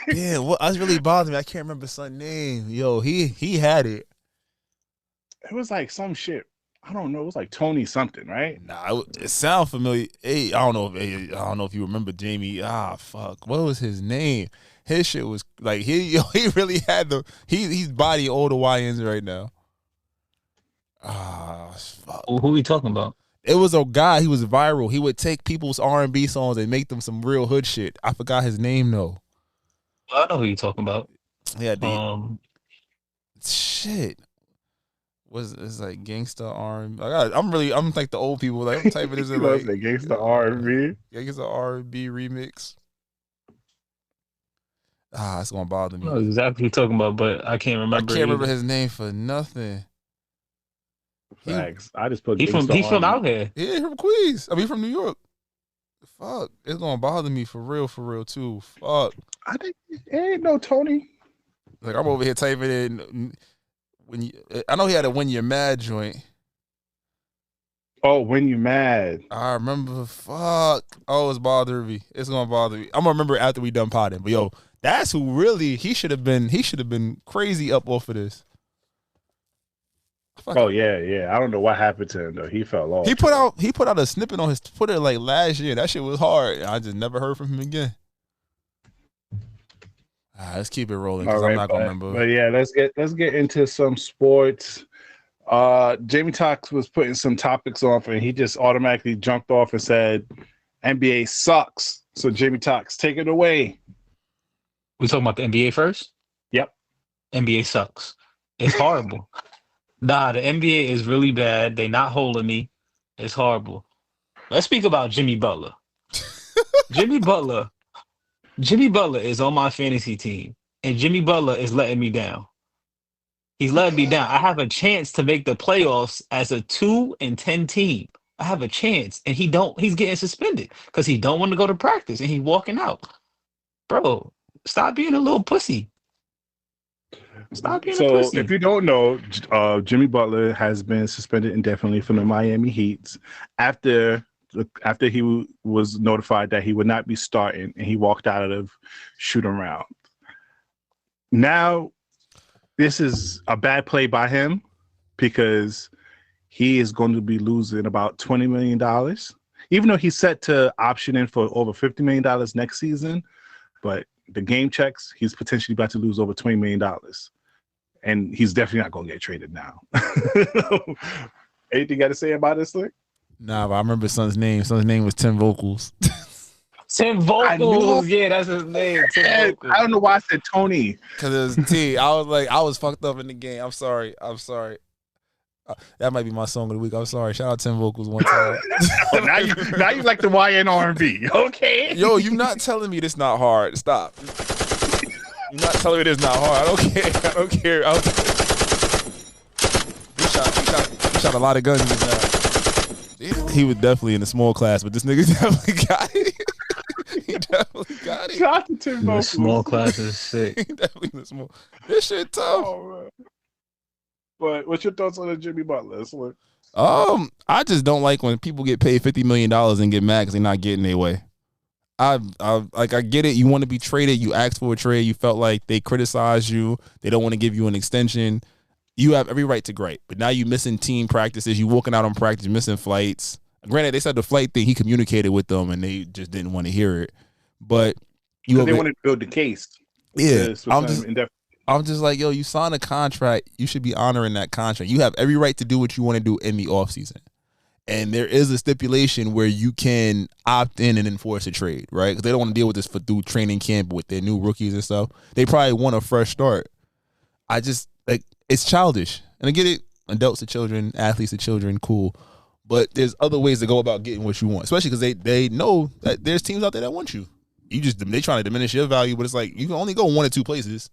Yeah, what that's really bothering me. I can't remember son's name. Yo, he had it. It was like some shit. I don't know. It was like Tony something, right? Nah, it sound familiar. Hey, I don't know if you remember Jamie. Fuck. What was his name? His shit was like he really had he's bodying all the YNs right now. Fuck. Who are we talking about? It was a guy. He was viral. He would take people's R&B songs and make them some real hood shit. I forgot his name though. I know who you're talking about. Yeah, shit. It's like gangsta R&B. I'm like the old people. Like I'm typing this in like the gangsta R&B. Gangsta R&B remix. It's gonna bother me. I know exactly who you're talking about, but I can't remember. I can't remember his name for nothing. Facts. I just put He's from out here. Yeah, from Queens. I mean, from New York. Fuck, it's gonna bother me for real too. Fuck. I think it ain't no Tony. Like I'm over here typing in. I know he had a "When You're Mad" joint. Oh, When You Mad. I remember. Fuck. Oh, it's bothering me. It's gonna bother me. I'm gonna remember after we done potting. But yo, that's who really he should have been crazy up off of this. Oh yeah. I don't know what happened to him though. He fell off. He put out a snippet on his Twitter like last year. That shit was hard. I just never heard from him again. Let's keep it rolling because I'm not gonna remember. But yeah, let's get into some sports. Jamie Talks was putting some topics off and he just automatically jumped off and said NBA sucks. So Jamie Talks, take it away. We talking about the NBA first? Yep. NBA sucks. It's horrible. Nah, the NBA is really bad. They not holding me. It's horrible. Let's speak about Jimmy Butler. Jimmy Butler is on my fantasy team, and Jimmy Butler is letting me down. He's letting me down. I have a chance to make the playoffs as a 2-10 team. I have a chance, and he's getting suspended because he don't want to go to practice, and he's walking out. Bro, stop being a little pussy. Stop being a So pussy. if you don't know, Jimmy Butler has been suspended indefinitely from the Miami Heat after he was notified that he would not be starting, and he walked out of shoot around. Now, this is a bad play by him because he is going to be losing about $20 million, even though he's set to option in for over $50 million next season. But the game checks, he's potentially about to lose over $20 million. And he's definitely not going to get traded now. Anything you got to say about this, Slick? Nah, but I remember son's name. Son's name was Tim Vocals. Tim Vocals. Yeah, that's his name. Tim Vocals. I don't know why I said Tony. Because it was T. I was fucked up in the game. I'm sorry. That might be my song of the week. I'm sorry. Shout out Tim Vocals one time. now you like the YN R&B. Okay. Yo, you not telling me this not hard. Stop. You're not telling me this not hard. I don't care. He shot a lot of guns just now. He was definitely in the small class, but this nigga definitely got it. He definitely got it. Shout out to Tim Vocals. The small class is sick. He definitely in the small. This shit tough. Oh, but what's your thoughts on the Jimmy Butler? Slick? I just don't like when people get paid $50 million and get mad because they're not getting their way. I get it. You want to be traded. You asked for a trade. You felt like they criticized you. They don't want to give you an extension. You have every right to gripe. But now you missing team practices. You walking out on practice, missing flights. Granted, they said the flight thing, he communicated with them and they just didn't want to hear it. But they wanted to build the case. Yeah, I'm just like, yo, you signed a contract. You should be honoring that contract. You have every right to do what you want to do in the offseason. And there is a stipulation where you can opt in and enforce a trade, right? Because they don't want to deal with this through training camp with their new rookies and stuff. They probably want a fresh start. I just, it's childish. And I get it. Adults are children, athletes are children, cool. But there's other ways to go about getting what you want, especially because they know that there's teams out there that want you. They trying to diminish your value, but it's like you can only go one or two places.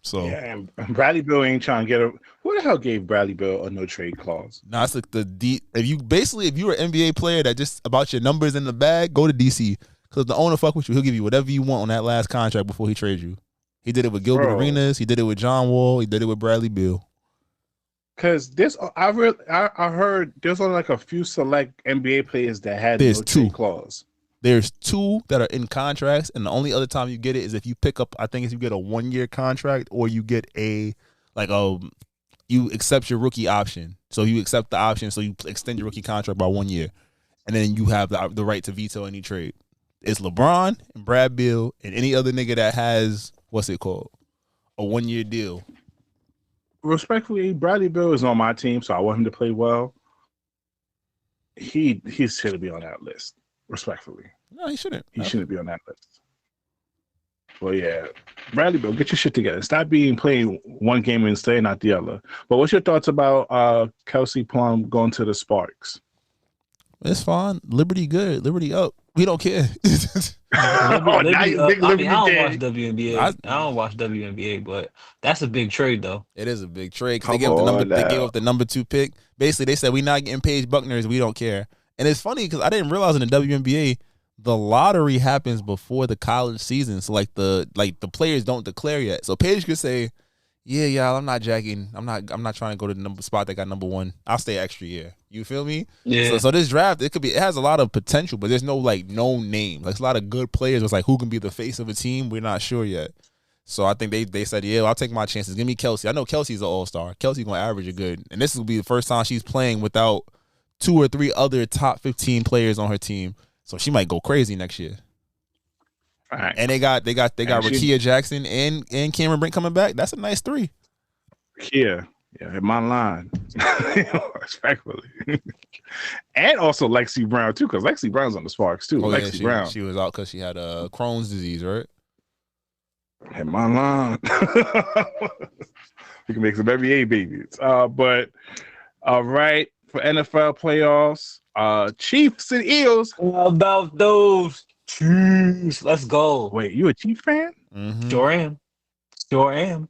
So yeah, and Bradley Beal ain't trying to get a. Who the hell gave Bradley Beal a no trade clause? Nah, it's like if you're an NBA player that just about your numbers in the bag, go to DC because the owner fuck with you. He'll give you whatever you want on that last contract before he trades you. He did it with Gilbert Arenas. He did it with John Wall. He did it with Bradley Beal. Because I heard there's only like a few select NBA players that had There's no two. trade clause. There's two that are in contracts, and the only other time you get it is if you pick up. I think if you get a 1-year contract or you get you accept your rookie option. So you accept the option, so you extend your rookie contract by 1 year, and then you have the right to veto any trade. It's LeBron and Brad Beal and any other nigga that has a 1-year deal. Respectfully, Bradley Beal is on my team, so I want him to play well. He should be on that list. Respectfully, No, he shouldn't. he shouldn't be on that list. Well, yeah, Bradley Beal, get your shit together. Stop playing one game and staying out the other. But what's your thoughts about Kelsey Plum going to the Sparks? It's fine. Liberty good. Liberty up. We don't care. I don't watch WNBA. I I don't watch WNBA, but that's a big trade, though. It is a big trade because they gave up the number 2 pick. Basically, they said we're not getting Paige Buckners. We don't care. And it's funny because I didn't realize in the WNBA the lottery happens before the college season. So the players don't declare yet. So Paige could say, "Yeah, y'all, I'm not jacking. I'm not trying to go to the number spot that got number 1. I'll stay extra year." You feel me? Yeah. So this draft, it has a lot of potential, but there's no name. Like, it's a lot of good players. It's like who can be the face of a team. We're not sure yet. So I think they said, yeah, I'll take my chances. Give me Kelsey. I know Kelsey's an all-star. Kelsey's gonna average a good, and this will be the first time she's playing without 2 or 3 other top 15 players on her team. So she might go crazy next year. All right. And they got Rakia Jackson and Cameron Brink coming back. That's a nice 3. Yeah, in my line. Respectfully. And also Lexi Brown, too, because Lexi Brown's on the Sparks, too. Oh, Lexi Brown. She was out because she had Crohn's disease, right? In my line. We can make some NBA babies. But, all right, for NFL playoffs, Chiefs and Eagles. How about those Chiefs? Let's go. Wait, you a Chiefs fan? Mm-hmm. Sure am. Sure am.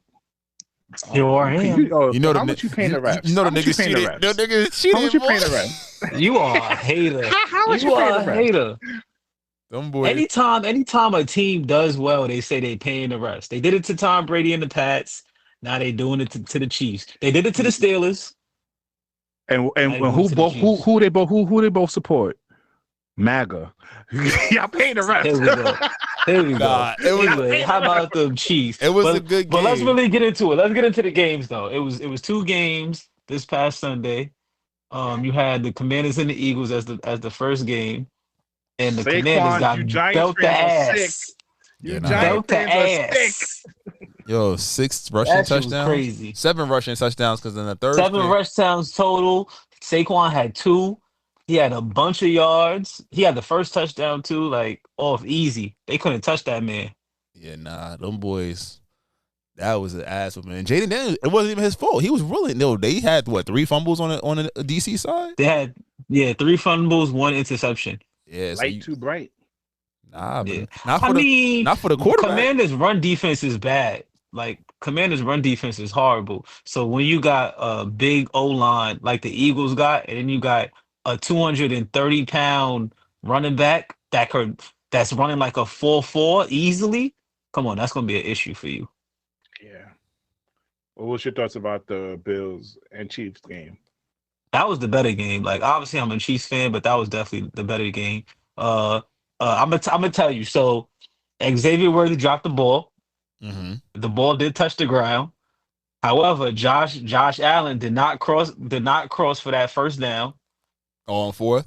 Sure am. You know how much you paying the refs? You know the niggas cheated. No niggas cheated. How much you paying the refs? You are a hater. How much You you paying are the a refs? hater. Them boys. Anytime a team does well, they say they paying the rest. They did it to Tom Brady and the Pats. Now they doing it to the Chiefs. They did it to the Steelers. And who they both support? MAGA. Y'all paying the rest. Here we go. Nah, Anyway, how about the Chiefs? It was a good game. But let's really get into it. Let's get into the games though. It was 2 games this past Sunday. You had the Commanders and the Eagles as the first game, and the Commanders got dealt the ass. Dealt the ass. Yo, 6 rushing touchdowns. Crazy. 7 rushing touchdowns because in the third. 7 rush touchdowns total. Saquon had 2. He had a bunch of yards. He had the first touchdown too, like off easy. They couldn't touch that man. Yeah, nah, them boys. That was an ass man. Jaden Daniels, it wasn't even his fault. He was rolling. No, they had 3 fumbles on the DC side. They had 3 fumbles, 1 interception. Yeah, so light too bright. Nah, yeah. not for the quarterback. Commanders' run defense is bad. Like Commanders' run defense is horrible. So when you got a big O line like the Eagles got, and then you got a 230-pound running back that's running like a 4.4 easily. Come on, that's gonna be an issue for you. Yeah. Well, what's your thoughts about the Bills and Chiefs game? That was the better game. Like obviously, I'm a Chiefs fan, but that was definitely the better game. I'm gonna tell you. So Xavier Worthy dropped the ball. Mm-hmm. The ball did touch the ground. However, Josh Allen did not cross for that first down. On 4th.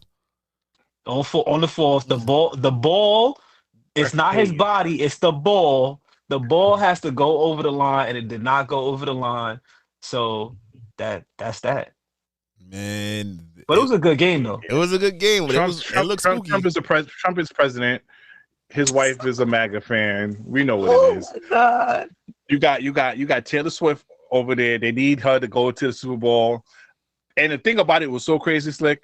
On the 4th, the ball. It's not his body. It's the ball. The ball has to go over the line, and it did not go over the line. So that's that. Man, but it was a good game though. It was a good game. But it looks spooky. Trump is president. His wife is a MAGA fan. We know what it is. My God. You got Taylor Swift over there. They need her to go to the Super Bowl. And the thing about it was so crazy, Slick.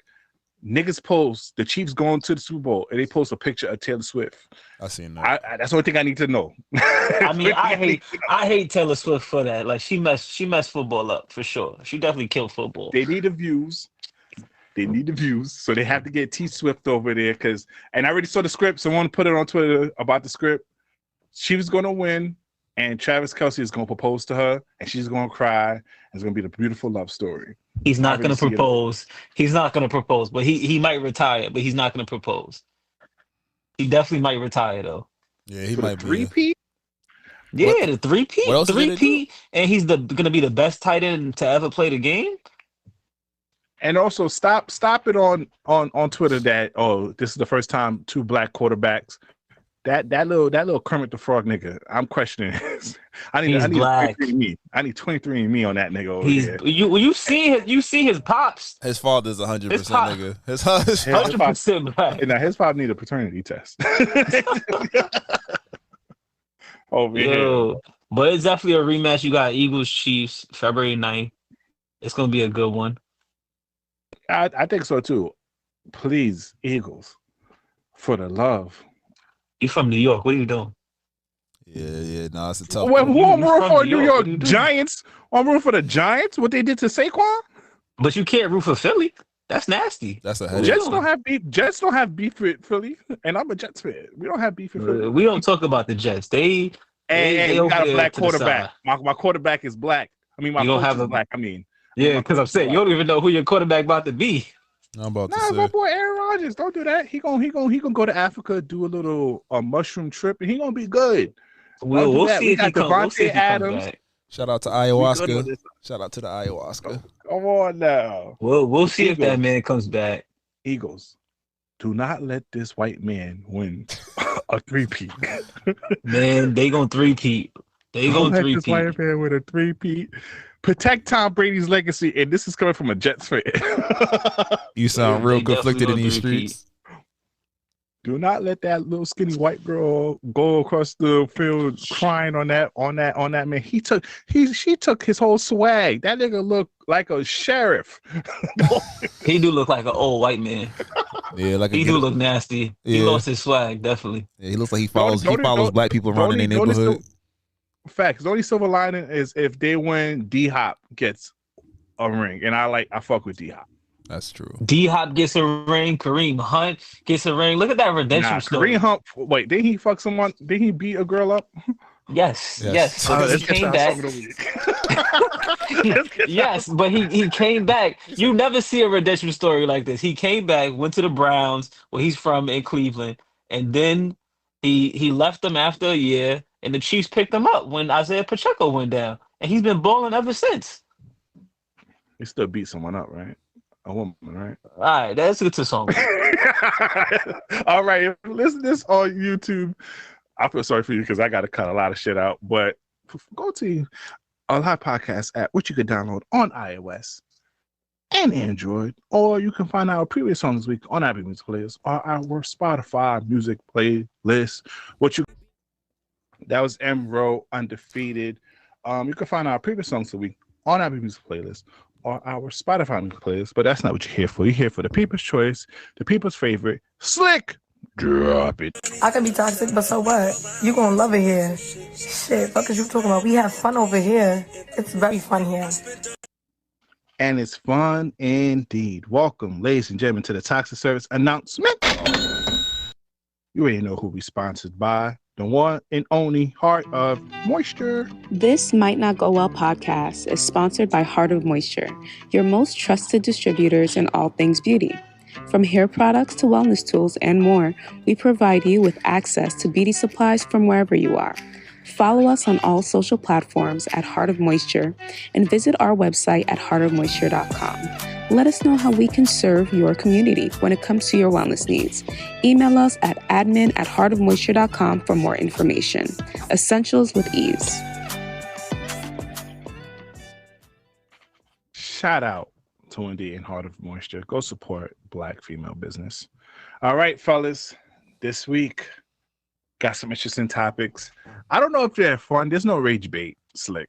Niggas post the Chiefs going to the Super Bowl, and they post a picture of Taylor Swift. I seen that. That's the only thing I need to know. I mean, I hate Taylor Swift for that. Like she messed football up for sure. She definitely killed football. They need the views. So they have to get T Swift over there and I already saw the script. Someone put it on Twitter about the script. She was going to win, and Travis Kelsey is going to propose to her, and she's going to cry. And it's going to be the beautiful love story. He's not going to propose. He's not going to propose, but he might retire, but he's not going to propose. He definitely might retire though. Yeah, he might be. 3-peat? Yeah, the 3-peat. What else 3-peat, and he's going to be the best tight end to ever play the game. And also stop it on Twitter that this is the first time 2 black quarterbacks. That little Kermit the Frog nigga, I'm questioning this. I need 23andMe. I need 23andMe on that nigga over there. You see his pops. His father's 100% nigga. His 100% black. Now his pop need a paternity test. Over here. But it's definitely a rematch. You got Eagles Chiefs February 9th. It's gonna be a good one. I think so too. Please, Eagles, for the love. You from New York? What are you doing? Yeah. No, it's a tough. Well, who I'm rooting for? New York Giants. I'm rooting for the Giants. What they did to Saquon. But you can't root for Philly. That's nasty. That's a headache. Jets don't have beef with Philly, and I'm a Jets fan. We don't have beef with Philly. We don't talk about the Jets. They we got a black quarterback. My quarterback is black. I mean, my coach is black. I mean, yeah, because I'm saying you don't even know who your quarterback about to be. I'm about to say. My boy Aaron Rodgers. Don't do that. He gonna go to Africa, do a little mushroom trip, and he gonna be good. We'll see if he comes back. Shout out to ayahuasca. Shout out to the ayahuasca. Come on now. We'll see if that man comes back. Eagles, do not let this white man win a 3-peat. Man, they gonna 3-peat. They gonna 3-peat. This white man with a 3-peat. Protect Tom Brady's legacy, and this is coming from a Jets fan. You sound real conflicted in these streets. Do not let that little skinny white girl go across the field crying on that man. She took his whole swag. That nigga looked like a sheriff. He do look like an old white man. Yeah, he do look nasty. Yeah. He lost his swag, definitely. Yeah, he looks like he follows black people around in their neighborhood. Facts. The only silver lining is if they win, D-Hop gets a ring, and I fuck with D-Hop. That's true. D-Hop gets a ring. Kareem Hunt gets a ring. Look at that redemption story. Kareem Hunt. Wait, didn't he fuck someone? Did he beat a girl up? Yes. Yes. But he came back. Yes, but he came back. You never see a redemption story like this. He came back, went to the Browns, where he's from in Cleveland, and then he left them after a year, and the Chiefs picked him up when Isaiah Pacheco went down, and he's been balling ever since. He still beat someone up, right? A woman, right? All right, let's get to the song. All right, listen to this on YouTube. I feel sorry for you because I got to cut a lot of shit out, but go to our live podcast app, which you could download on iOS and Android, or you can find our previous songs this week on Apple Music Playlist or our Spotify music playlist. That was M-Row Undefeated. You can find our previous songs this week on Apple Music Playlist or our Spotify music playlist, but that's not what you're here for. You're here for the people's choice, the people's favorite, Slick. Drop it. I can be toxic, but so what? You gonna love it here. Shit, fuck is you talking about? We have fun over here. It's very fun here. And it's fun indeed. Welcome, ladies and gentlemen, to the Toxic Service announcement. You already know who we sponsored by. The one and only Heart of Moisture. This Might Not Go Well podcast is sponsored by Heart of Moisture, your most trusted distributors in all things beauty. From hair products to wellness tools and more, we provide you with access to beauty supplies from wherever you are. Follow us on all social platforms at Heart of Moisture and visit our website at heartofmoisture.com. Let us know how we can serve your community when it comes to your wellness needs. Email us at admin@heartofmoisture.com for more information. Essentials with ease. Shout out to Wendy and Heart of Moisture. Go support Black female business. All right, fellas, this week got some interesting topics. I don't know if you have fun. There's no rage bait, Slick.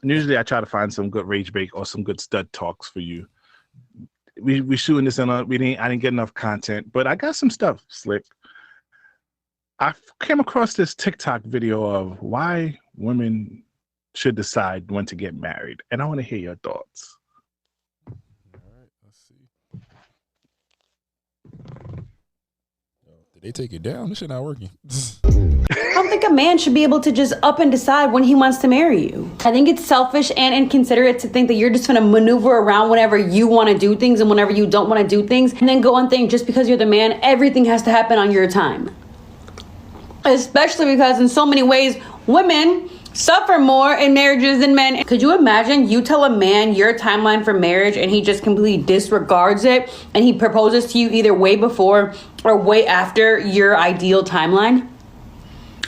And usually I try to find some good rage bait or some good stud talks for you. We shooting this I didn't get enough content, but I got some stuff, Slick. I came across this TikTok video of why women should decide when to get married, and I want to hear your thoughts. All right, let's see. Did they take it down? This shit not working. I don't think a man should be able to just up and decide when he wants to marry you. I think it's selfish and inconsiderate to think that you're just going to maneuver around whenever you want to do things and whenever you don't want to do things, and then go and think just because you're the man, everything has to happen on your time. Especially because in so many ways, women suffer more in marriages than men. Could you imagine you tell a man your timeline for marriage and he just completely disregards it and he proposes to you either way before or way after your ideal timeline?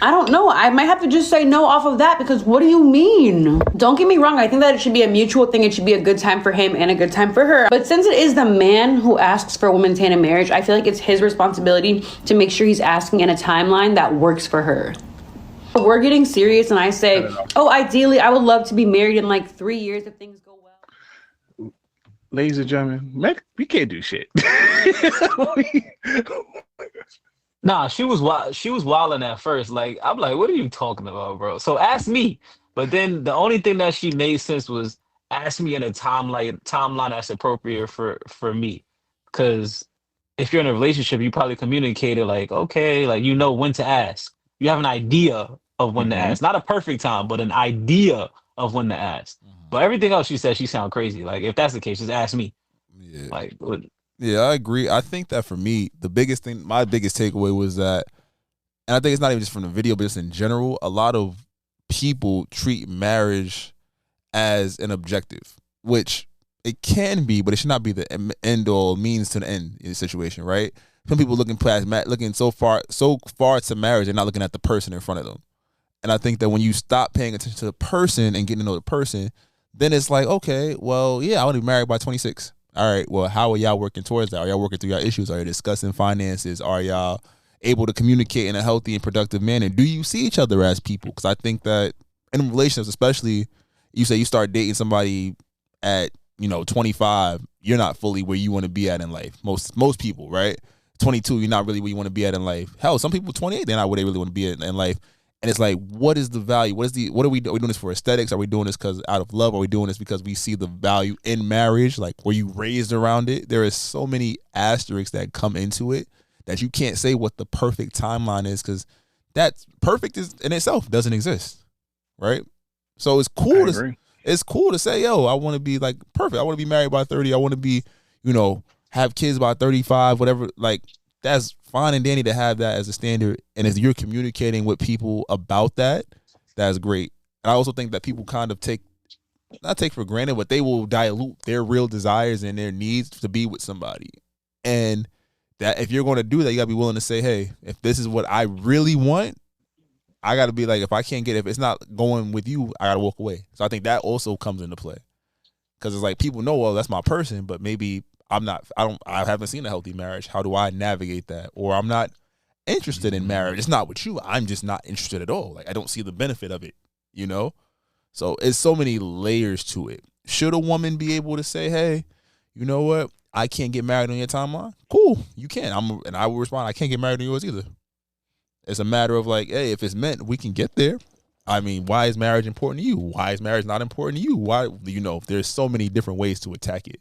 I don't know. I might have to just say no off of that, because what do you mean? Don't get me wrong. I think that it should be a mutual thing. It should be a good time for him and a good time for her. But since it is the man who asks for a woman's hand in marriage, I feel like it's his responsibility to make sure he's asking in a timeline that works for her. We're getting serious and I say, oh, ideally, I would love to be married in like 3 years if things go well. Ladies and gentlemen, we can't do shit. Nah, she was wild. She was wilding at first. Like, I'm like, what are you talking about, bro? So ask me. But then the only thing that she made sense was ask me in a timeline that's appropriate for me. Because if you're in a relationship, you probably communicated like, okay, like, you know when to ask. You have an idea of when to ask. Not a perfect time, but an idea of when to ask. But everything else she said, she sound crazy. Like, if that's the case, just ask me. Yeah. Like, yeah, I agree. I think that for me, my biggest takeaway was that, and I think it's not even just from the video, but just in general, a lot of people treat marriage as an objective, which it can be, but it should not be the end all means to the end in the situation, right? Some people looking so far to marriage, they're not looking at the person in front of them. And I think that when you stop paying attention to the person and getting to know the person, then it's like, okay, well, yeah, I want to be married by 26. All right, well, how are y'all working towards that? Are y'all working through your issues? Are you discussing finances? Are y'all able to communicate in a healthy and productive manner? Do you see each other as people? Because I think that in relationships, especially, you say you start dating somebody at 25, you're not fully where you want to be at in life. Most people, right? 22, you're not really where you want to be at in life. Hell, some people 28, they're not where they really want to be in life. And it's like, what is the value? What are we doing this for aesthetics? Are we doing this because out of love? Are we doing this because we see the value in marriage? Like, were you raised around it? There is so many asterisks that come into it that you can't say what the perfect timeline is, because that's perfect is in itself doesn't exist, right? So it's cool to say, yo, I want to be like perfect. I want to be married by 30. I want to be, have kids by 35, whatever. Like, that's fine and dandy to have that as a standard. And if you're communicating with people about that, that's great. And I also think that people kind of not take for granted, but they will dilute their real desires and their needs to be with somebody. And that if you're going to do that, you gotta be willing to say, hey, if this is what I really want, I gotta be like, if it's not going with you, I gotta walk away. So I think that also comes into play, because it's like people know, well, that's my person, but maybe I haven't seen a healthy marriage. How do I navigate that? Or I'm not interested in marriage. It's not with you. I'm just not interested at all. Like, I don't see the benefit of it, So it's so many layers to it. Should a woman be able to say, hey, you know what? I can't get married on your timeline? Cool, you can. And I will respond, I can't get married on yours either. It's a matter of like, hey, if it's meant, we can get there. I mean, why is marriage important to you? Why is marriage not important to you? Why, there's so many different ways to attack it.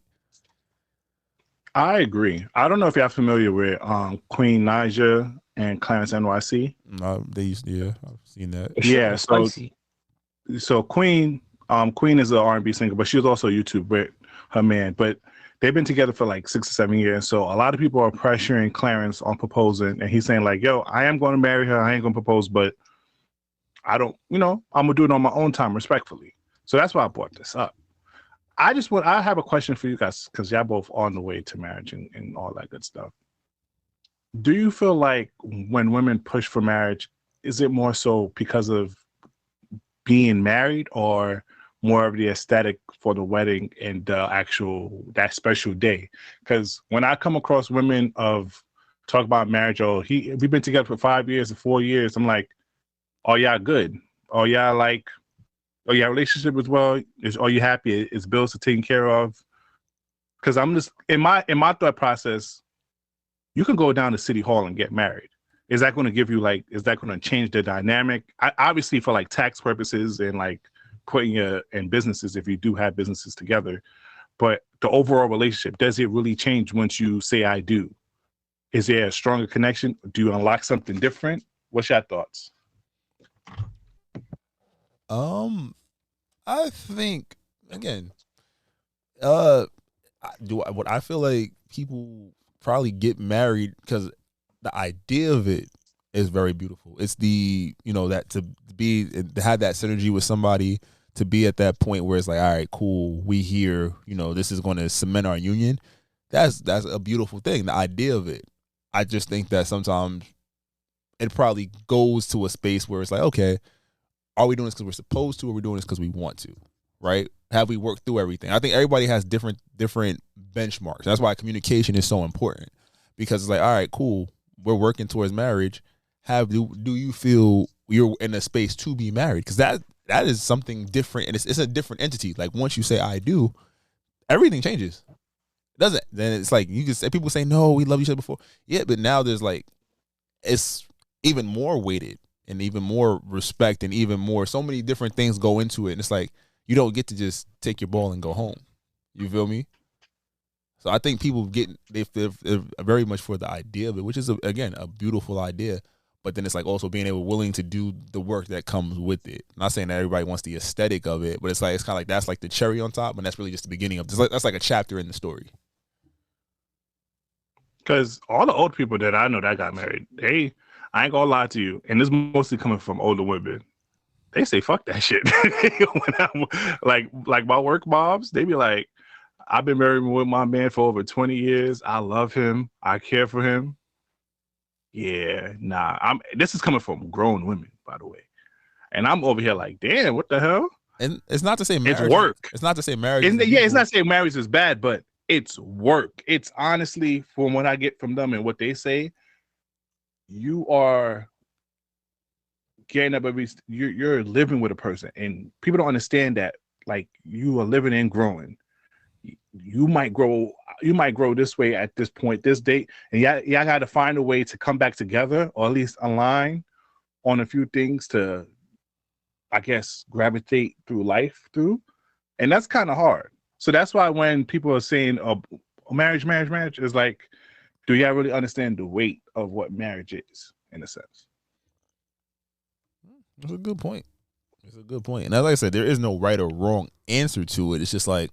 I agree. I don't know if y'all familiar with Queen Naija and Clarence NYC. I've seen that. Yeah, so Queen is an R&B singer, but she was also a YouTube with her man. But they've been together for like 6 or 7 years. So a lot of people are pressuring Clarence on proposing, and he's saying like, yo, I am going to marry her. I ain't going to propose, but I don't, I'm going to do it on my own time, respectfully. So that's why I brought this up. I have a question for you guys, because y'all both on the way to marriage and all that good stuff. Do you feel like when women push for marriage, is it more so because of being married, or more of the aesthetic for the wedding and that special day? Because when I come across women talk about marriage, we've been together for 5 years or 4 years, I'm like, oh, y'all good? Oh, y'all like, oh, yeah, relationship as well? Are you happy? Is bills are taken care of? Because I'm just in my thought process, you can go down to City Hall and get married. Is that going to give you is that going to change the dynamic? Obviously for like tax purposes and like putting you in businesses, if you do have businesses together, but the overall relationship, does it really change once you say I do? Is there a stronger connection? Do you unlock something different? What's your thoughts? I think again, I feel like people probably get married because the idea of it is very beautiful. It's the that to have that synergy with somebody, to be at that point where it's like, all right, cool, we here, this is going to cement our union. That's a beautiful thing, the idea of it. I just think that sometimes it probably goes to a space where it's like, okay, are we doing this because we're supposed to, or are we doing this because we want to, right? Have we worked through everything? I think everybody has different benchmarks. That's why communication is so important, because it's like, all right, cool, we're working towards marriage. Do you feel you're in a space to be married? Because that is something different, and it's a different entity. Like, once you say I do, everything changes. Doesn't? Then it's like, you can say, people say, no, we love each other before. Yeah, but now there's like, it's even more weighted and even more respect and even more, so many different things go into it. And it's like, you don't get to just take your ball and go home. You feel me? So I think people they're very much for the idea of it, which is again a beautiful idea. But then it's like also being willing to do the work that comes with it. I'm not saying that everybody wants the aesthetic of it, but it's kind of like that's like the cherry on top, and that's really just the beginning of this. That's like a chapter in the story. Because all the old people that I know that got married, I ain't gonna lie to you, and this is mostly coming from older women. They say fuck that shit. like my work moms, they be like, I've been married with my man for over 20 years. I love him. I care for him. Yeah, nah. This is coming from grown women, by the way. And I'm over here like, damn, what the hell? And it's not to say marriage. It's work. It's not to say marriage. It's not saying marriage is bad, but it's work. It's honestly, from what I get from them and what they say, you are getting up you're living with a person, and people don't understand that. Like, you are living and growing. You might grow this way at this point, this date, and y'all got to find a way to come back together, or at least align on a few things to, I guess, gravitate through life through. And that's kind of hard. So that's why when people are saying marriage, is like, do y'all really understand the weight of what marriage is, in a sense? That's a good point. It's a good point. And as I said, there is no right or wrong answer to it. It's just like,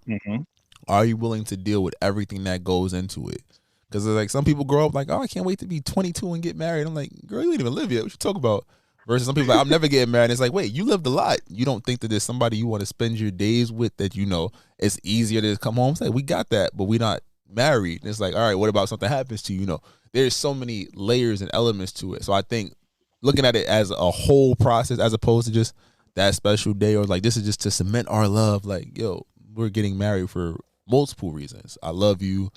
are you willing to deal with everything that goes into it? Because like some people grow up like, oh, I can't wait to be 22 and get married. I'm like, girl, you didn't even live yet. What you talk about? Versus some people like, I'm never getting married. And it's like, wait, you lived a lot. You don't think that there's somebody you want to spend your days with that you know it's easier to come home and say, we got that, but we not married. And it's like, all right, what about something happens to you? You know, there's so many layers and elements to it. So I think looking at it as a whole process as opposed to just that special day or like this is just to cement our love. Like, yo, we're getting married for multiple reasons. I love you.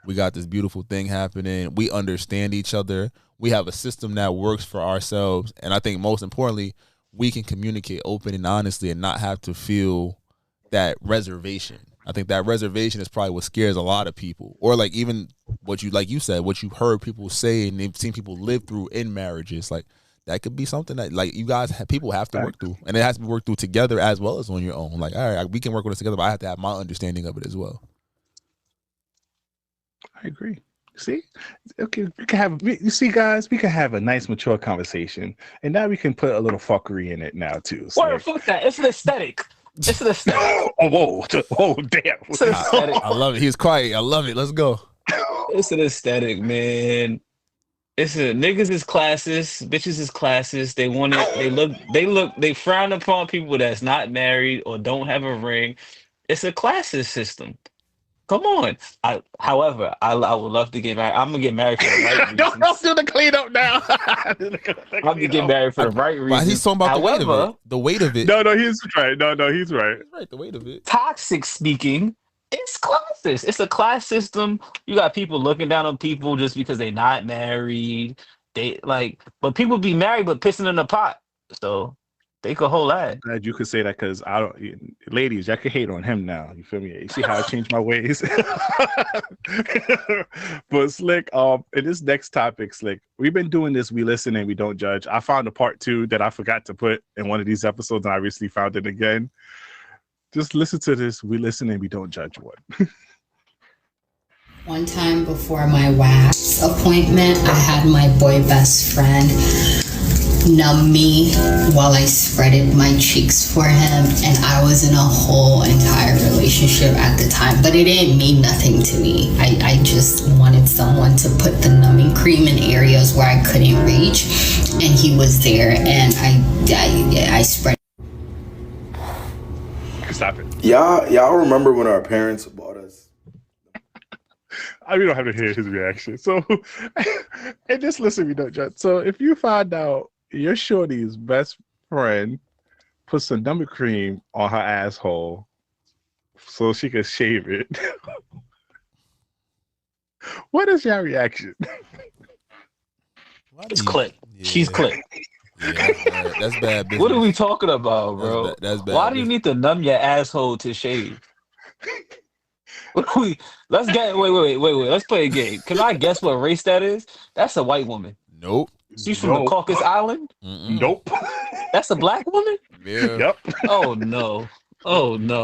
We got this beautiful thing happening. We understand each other. We have a system that works for ourselves. And I think most importantly, we can communicate open and honestly and not have to feel that reservation. I think that reservation is probably what scares a lot of people. Or like even what you, like you said, what you've heard people say and they've seen people live through in marriages. Like that could be something that like you guys people have to work through, and it has to be worked through together as well as on your own. Like, all right, we can work on this together, but I have to have my understanding of it as well. I agree. See, okay, we can have. You see, guys, we can have a nice, mature conversation, and now we can put a little fuckery in it now too. So. Word, fuck that. It's an aesthetic. It's an aesthetic. Oh, damn! It's an aesthetic. I love it. He's quiet. I love it. Let's go. It's an aesthetic, man. It's a niggas is classist, bitches is classist. They want it. They frown upon people that's not married or don't have a ring. It's a classist system. Come on. However, I would love to get married. I'm gonna get married for the right reasons. Don't do the cleanup now. I'm gonna get married for the right reasons. He's talking about the weight of it. The weight of it. No, he's right. No, he's right. He's right. The weight of it. Toxic speaking. It's classist. It's a class system. You got people looking down on people just because they're not married. They like, but people be married but pissing in the pot. So they could hold that. Glad you could say that because I don't, ladies, y'all can hate on him now. You feel me? You see how I changed my ways. But Slick, in this next topic, Slick, we've been doing this. We listen and we don't judge. I found a part 2 that I forgot to put in one of these episodes, and I recently found it again. Just listen to this. We listen and we don't judge one. One time before my wax appointment, I had my boy best friend numb me while I spreaded my cheeks for him, and I was in a whole entire relationship at the time, but it didn't mean nothing to me. I just wanted someone to put the numbing cream in areas where I couldn't reach, and he was there, and I spread. Stop it. Y'all remember when our parents bought us? We don't have to hear his reaction. So, and just listen, we don't judge. So, if you find out your shorty's best friend put some number cream on her asshole so she could shave it, what is your reaction? It's click. Yeah. She's click. Yeah, that's bad business. What are we talking about, bro? That's bad. Why do you need to numb your asshole to shave? Let's get wait. Let's play a game. Can I guess what race that is? That's a white woman. Nope. She's from the Caucasus Island? Nope. That's a black woman? Yeah. Yep. Oh no.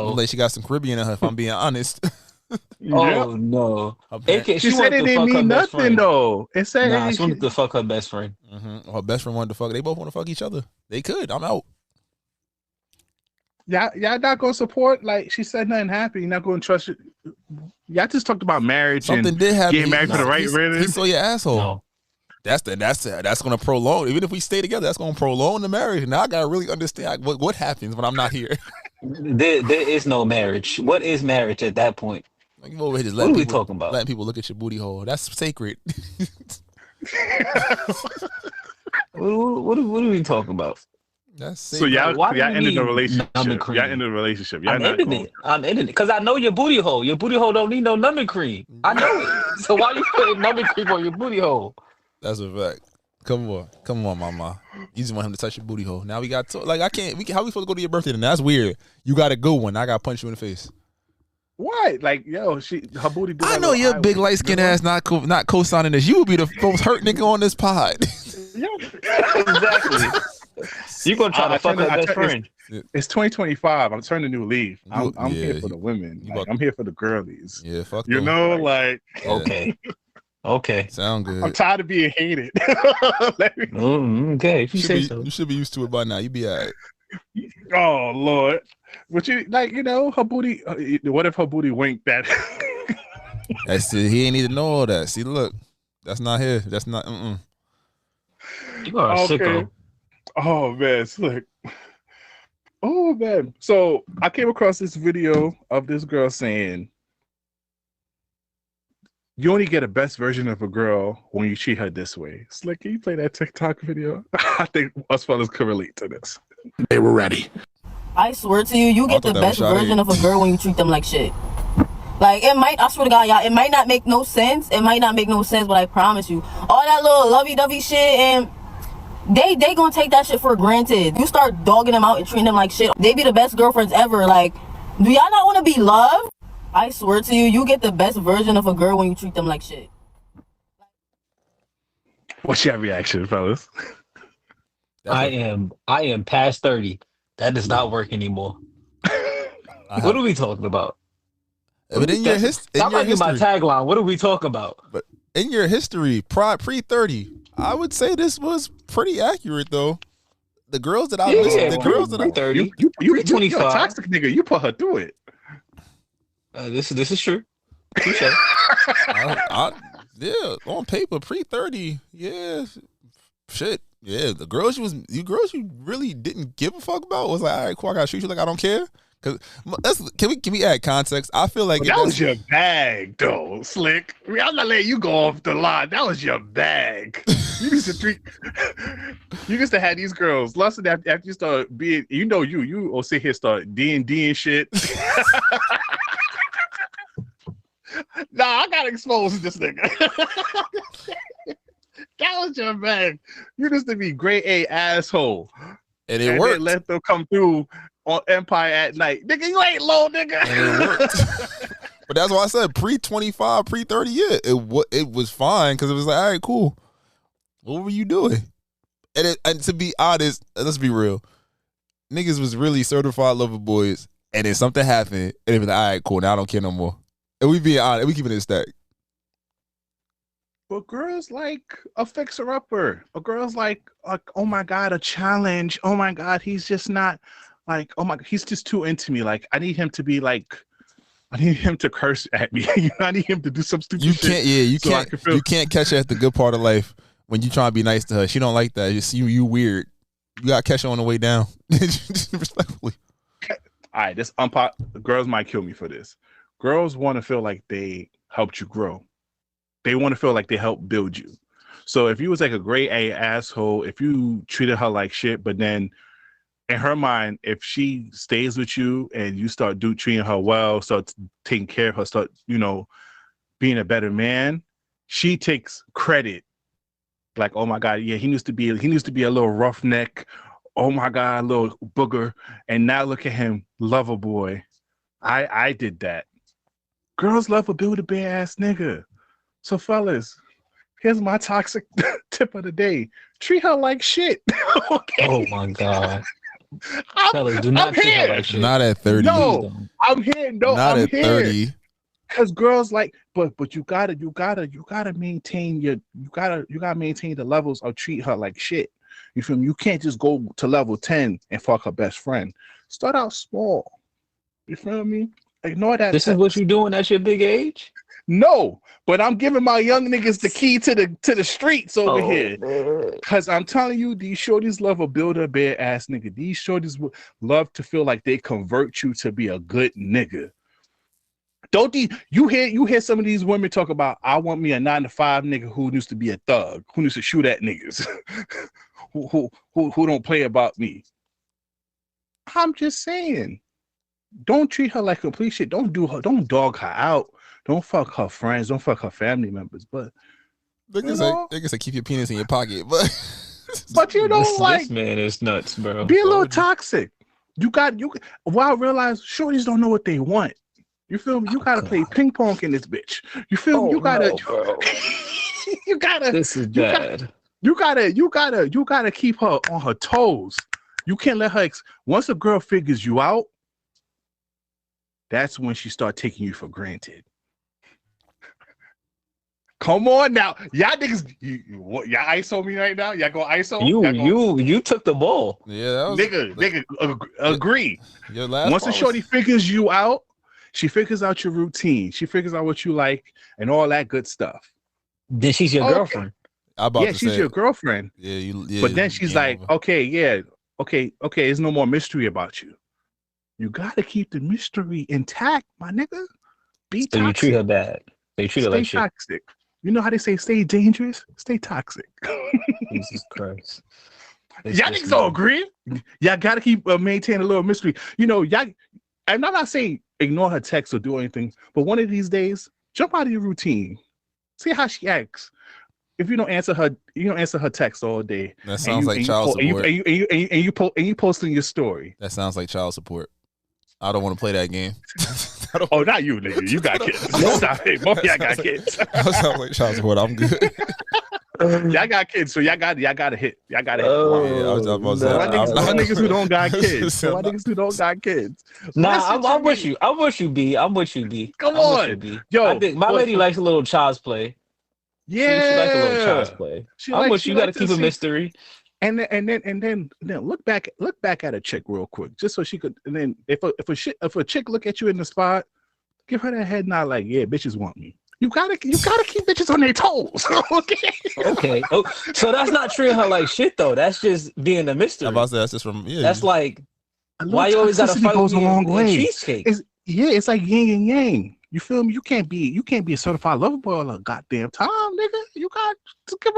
Like she got some Caribbean in her, if I'm being honest. Oh no. She said it didn't mean nothing though. It said she wanted to fuck her best friend. Mm-hmm. Her best friend wanted to fuck. They both want to fuck each other. They could. I'm out. Y'all not gonna support? Like she said, nothing happened. You're not gonna trust it. Y'all just talked about marriage. Something and did happen. Getting married for the right reason. He saw your asshole. No. That's gonna prolong. Even if we stay together, that's gonna prolong the marriage. Now I gotta really understand what happens when I'm not here. There is no marriage. What is marriage at that point? Like, over here just what are we talking about? Letting people look at your booty hole. That's sacred. What are we talking about? That's so y'all ended the relationship. Y'all ended the relationship. I'm ending it because I know your booty hole. Your booty hole don't need no numbing cream. I know it. So why you putting numbing cream on your booty hole? That's a fact. Come on, mama. You just want him to touch your booty hole. Now we got to, like I can't. How we supposed to go to your birthday? Then that's weird. You got a good one. I got to punch you in the face. Why? Like, yo, her booty. I know you're a big light skinned ass not co-signing this. You would be the most hurt nigga on this pod. Exactly. You gonna try to fuck her best friend? It's 2025. I'm turning a new leaf. I'm here for the women. Like, I'm here for the girlies. Yeah, fuck you them. know, like okay, sound good. I'm tired of being hated. Okay, if you say so. You should be used to it by now. You be alright. Oh Lord, but you like, you know, her booty. What if her booty winked that? That's it. He ain't need to know all that. See, look, that's not here. That's not. You are a sicko. Oh man, look. Oh man. So I came across this video of this girl saying, "You only get a best version of a girl when you treat her this way." Slick, can you play that TikTok video? I think us fellas could relate to this. They were ready. I swear to you, you get the best version of a girl when you treat them like shit. Like, it might, I swear to God, y'all, it might not make no sense. It might not make no sense, but I promise you, all that little lovey-dovey shit, and they gonna take that shit for granted. You start dogging them out and treating them like shit, they be the best girlfriends ever. Like, do y'all not want to be loved? I swear to you, you get the best version of a girl when you treat them like shit. What's your reaction, fellas? I am past 30. That does not work anymore. What are we talking about? But in your history, that might be my tagline. What are we talking about? But in your history, pre-30, I would say this was pretty accurate, though. The girls that I listened, the girls that I 30, you 25, a toxic nigga. You put her through it. This is true. Yeah, on paper, pre-30, yeah, shit, yeah. The girls you really didn't give a fuck about was like, all right, cool, I gotta treat you like I don't care. Cause can we add context? I feel like that was your bag, though, Slick. I mean, I'm not letting you go off the line. That was your bag. You used to have these girls. Listen, after you start being, you will sit here start D&D and shit. Nah, I gotta expose this nigga. That was your bag. You used to be grade A asshole, and it worked. Let them come through on Empire at Night. Nigga, you ain't low, nigga. And it worked. But that's why I said pre-25, pre-30, yeah, it was fine because it was like, all right, cool. What were you doing? And to be honest, let's be real. Niggas was really certified lover boys, and then something happened, and it was like, all right, cool, now I don't care no more. And we being honest, we keeping it stacked. But girls like a fixer-upper. A girl's like, oh my God, a challenge. Oh my God, he's just not like, oh my, he's just too into me. Like, I need him to be like, I need him to curse at me. I need him to do some stupid shit. You can't catch her at the good part of life when you trying to be nice to her. She don't like that. You weird. You got to catch her on the way down. Respectfully. All right, girls might kill me for this. Girls want to feel like they helped you grow. They want to feel like they helped build you. So if you was like a grade A asshole, if you treated her like shit, but then in her mind, if she stays with you and you start treating her well, start taking care of her, start, being a better man, she takes credit. Like, oh my God, yeah, he needs to be a little roughneck. Oh my God, a little booger. And now look at him, lover boy. I did that. Girls love a Build-A-Bear ass nigga. So fellas, here's my toxic tip of the day. Treat her like shit. Okay? Oh my God. Fellas, do not treat her like shit. Not at 30. No, I'm here. No, not I'm at here. 30. Because girls like, but you gotta maintain the levels of treat her like shit. You feel me? You can't just go to level 10 and fuck her best friend. Start out small. You feel me? Ignore that. This is what you doing at your big age? No, but I'm giving my young niggas the key to the streets over here. Cause I'm telling you, these shorties love a Build-A-Bear ass nigga. These shorties would love to feel like they convert you to be a good nigga. You hear some of these women talk about, I want me a 9-to-5 nigga who needs to be a thug, who needs to shoot at niggas, who don't play about me. I'm just saying, don't treat her like complete shit. Don't dog her out. Don't fuck her friends. Don't fuck her family members. But they can say keep your penis in your pocket. But this man is nuts, bro. Be a little toxic. Well, I realize shorties don't know what they want. You feel me? You gotta play ping pong in this bitch. You feel me? You gotta. This is bad. You gotta keep her on her toes. You can't let her. Once a girl figures you out, that's when she start taking you for granted. Come on now, y'all niggas, y'all ISO me right now. Y'all go ISO. You took the ball. Yeah, that was, nigga, agree. Your last Once a shorty figures you out, she figures out your routine. She figures out what you like and all that good stuff. Then she's your girlfriend. She's your girlfriend. Yeah, but then she's like, okay, there's no more mystery about you. You gotta keep the mystery intact, my nigga. Be toxic. You treat her bad. They treat her like shit. Toxic. You know how they say stay dangerous? Stay toxic. Jesus Christ. Y'all niggas all agree? Y'all gotta keep maintain a little mystery. You know, y'all. I'm not saying ignore her text or do anything, but one of these days, jump out of your routine. See how she acts. If you don't answer her text all day. That sounds like child support. And you posting your story. That sounds like child support. I don't want to play that game. Oh, not you, nigga. You got kids. Stop it. Both of y'all got kids. That sounds like child support. I'm good. Y'all got kids, so y'all got to hit. Y'all got to hit. Niggas who don't got kids. Why niggas who don't got kids? Nah, I'm with you. I'm with you, B. Come on. Yo, I think my lady likes a little child's play. Yeah. She likes a little child's play. I'm with you. You got to keep a mystery. And then look back at a chick real quick, just so she could. And then if a chick look at you in the spot, give her that head nod like, yeah, bitches want me. You gotta keep bitches on their toes. Okay. Oh, so that's not treating her like shit though. That's just being a mystery. I'm about to say that's just from That's like why you always gotta fight goes with a long way. Cheesecake. It's like yin and yang. You feel me? You can't be a certified lover boy all the goddamn time, nigga. You got to give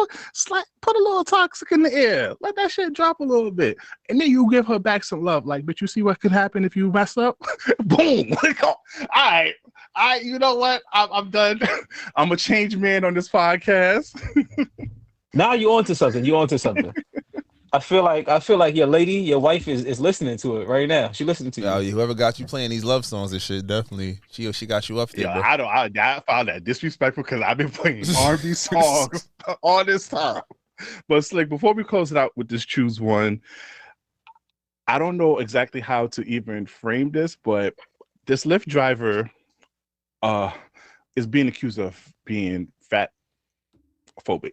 put a little toxic in the air. Let that shit drop a little bit. And then you give her back some love. Like, but you see what can happen if you mess up? Boom. All right. You know what? I'm done. I'm a changed man on this podcast. Now you onto something. I feel like your lady, your wife is listening to it right now. She listening to you. Yo, whoever got you playing these love songs and shit, definitely she got you up there. Yeah, I found that disrespectful because I've been playing R&B songs all this time. But Slick, before we close it out with this choose one, I don't know exactly how to even frame this, but this Lyft driver is being accused of being fat phobic.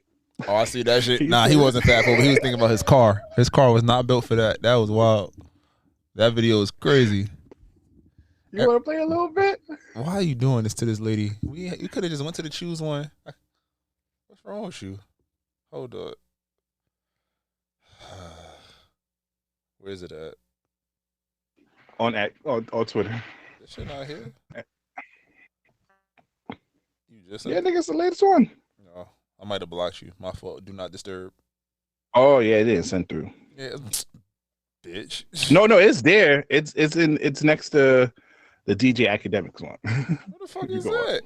Oh, I see that shit. Nah, he wasn't fat phobic. He was thinking about his car. His car was not built for that. That was wild. That video was crazy. You want to play a little bit? Why are you doing this to this lady? You could have just went to the choose one. What's wrong with you? Hold up. Where is it at? On Twitter. This shit not here. Yeah, nigga, it's the latest one. No, I might have blocked you. My fault. Do not disturb. Oh yeah, it didn't send through. Yeah, bitch. No, it's there. It's next to the DJ Academics one. What the fuck is that?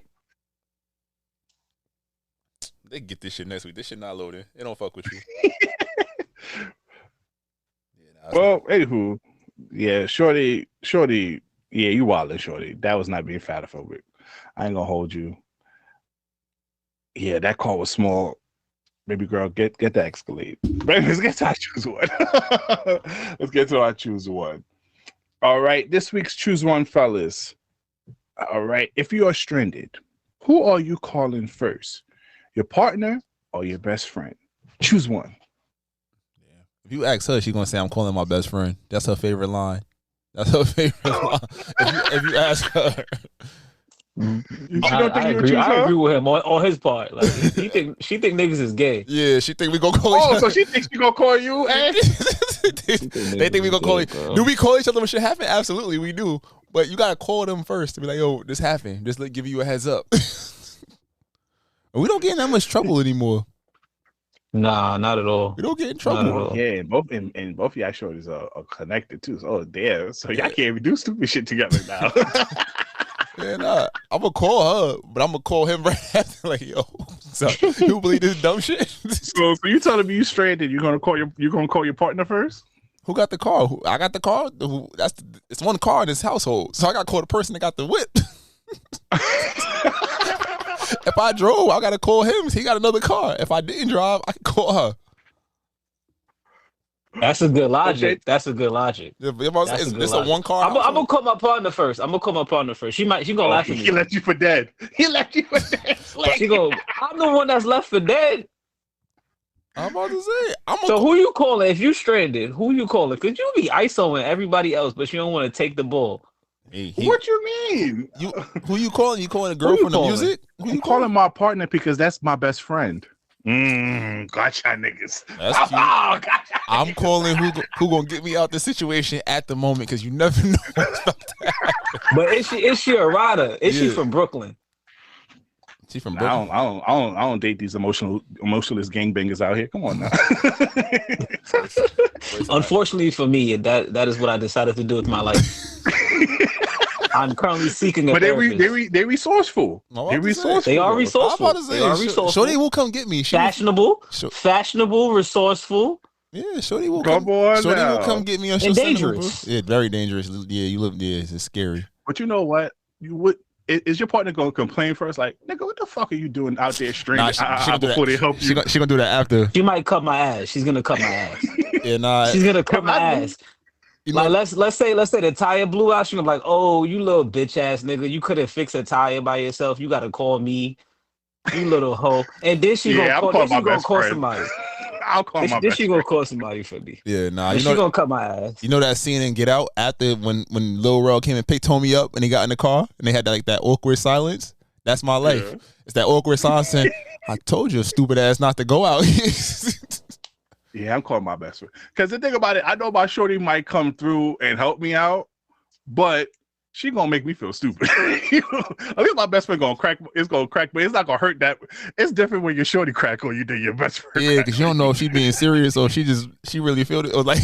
They get this shit next week. This shit not loading. They don't fuck with you. Well, anywho, yeah, shorty, yeah, you wildin', shorty. That was not being fatophobic. I ain't gonna hold you. Yeah, that car was small. Baby girl, get that Escalade. Let's get to our choose one. Let's get to our choose one. All right, this week's choose one, fellas. All right, if you are stranded, who are you calling first? Your partner or your best friend? Choose one. If you ask her, she's gonna say, "I'm calling my best friend." That's her favorite line. That's her favorite line. If you ask her, I agree with him on his part. Like she think niggas is gay. Yeah, she think we gonna call each other. So she thinks we gonna call you, eh? They think we gonna call each other. Do we call each other when shit happen? Absolutely, we do. But you gotta call them first to be like, "Yo, this happened." Just give you a heads up. We don't get in that much trouble anymore. Nah, not at all. We don't get in trouble. Yeah, and both y'all shorties are connected too. So damn, so y'all can't even do stupid shit together now. Yeah, nah. I'm gonna call her, but I'm gonna call him right after. Like, yo, so you believe this dumb shit? So you telling me you stranded? You gonna call your partner first? Who got the car? I got the car. It's one car in this household, so I gotta call the person that got the whip. If I drove, I gotta call him. He got another car. If I didn't drive, I can call her. That's a good logic. Okay. That's a good logic. Yeah, it's a one car. I'm gonna call my partner first. She gonna laugh at me. He left you for dead. I'm the one that's left for dead. I'm about to say. So who you calling if you stranded? Who you calling? Because you be ISOing everybody else, but you don't want to take the ball. What you mean? Who you calling? You calling a girl from the music? I'm calling my partner because that's my best friend. Gotcha, niggas. That's cute. Gotcha. I'm calling who gonna get me out the situation at the moment because you never know what's about to happen. But is she a rider? Is she from Brooklyn? She from Brooklyn? I don't date these emotionalist gangbangers out here. Come on now. Unfortunately for me, that is what I decided to do with my life. I'm currently seeking a therapist. They're resourceful. They are resourceful. Shorty will come get me. Fashionable, resourceful. Yeah, Shorty will come. Shorty will come get me. And dangerous. Yeah, very dangerous. Yeah, you look. Yeah, it's scary. But you know what? Is your partner gonna complain first? Like, nigga, what the fuck are you doing out there stranded? Before they help you, she gonna do that after. She might cut my ass. She's gonna cut my ass. Yeah, nah. She's gonna cut my ass. Like let's say the tire blew out. She's gonna be like, oh, you little bitch ass nigga, you couldn't fix a tire by yourself. You gotta call me, you little hoe. And then she gonna call somebody. I'll call my best friend. She gonna call somebody for me. Yeah, nah. She gonna cut my ass. You know that scene in Get Out after when Lil Rel came and picked Tommy up and he got in the car and they had that awkward silence. That's my life. Yeah. It's that awkward silence saying, I told you, stupid ass, not to go out. Yeah, I'm calling my best friend. Because the thing about it, I know my shorty might come through and help me out, but she gonna make me feel stupid. I think my best friend gonna crack. It's gonna crack, but it's not gonna hurt that. It's different when your shorty crack on you than your best friend. Yeah, because you don't know if she being serious or she really feel it. Or like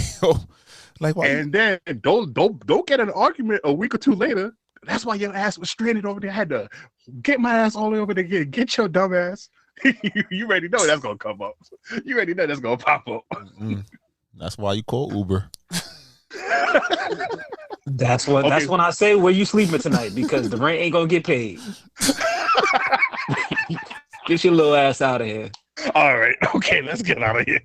why? And then don't get an argument a week or two later. That's why your ass was stranded over there. I had to get my ass all the way over there again. Get your dumb ass. You already know that's gonna come up. You already know that's gonna pop up. That's why you call Uber. That's when I say where you sleeping tonight because the rent ain't gonna get paid. Get your little ass out of here. All right, okay, let's get out of here.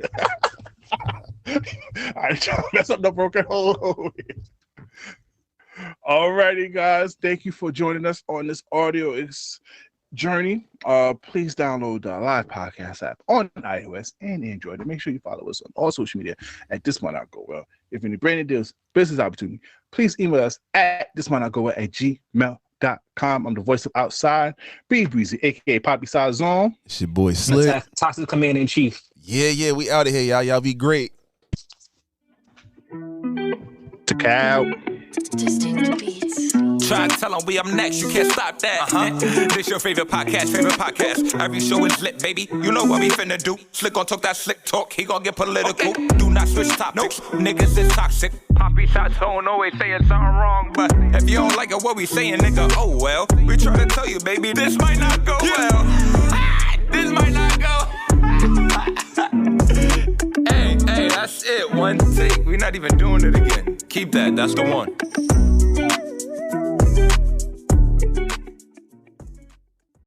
All right, y'all, mess up the broken hole. All righty, guys, thank you for joining us on this audio journey. Please download the live podcast app on iOS and Android, and make sure you follow us on all social media at This Might Not Go Well. If any branded deals, business opportunity, please email us at thismightnotgowell@gmail.com. I'm the voice of outside, Be Breezy, aka Papi Sazon. It's your boy Slick, Toxic Commander in Chief. Yeah, we out of here, y'all. Y'all be great. To cow. Distinct beats. Try to tell them we up next, you can't stop that. This your favorite podcast. Every show is lit, baby. You know what we finna do. Slick gon' talk that slick talk, he gon' get political. Okay. Do not switch topics, niggas is toxic. Papi Sazon always saying something wrong, but if you don't like it, what we saying, nigga, oh well. We try to tell you, baby, this might not go well. This might not go. Hey, that's it, one take. We not even doing it again. Keep that, that's the one.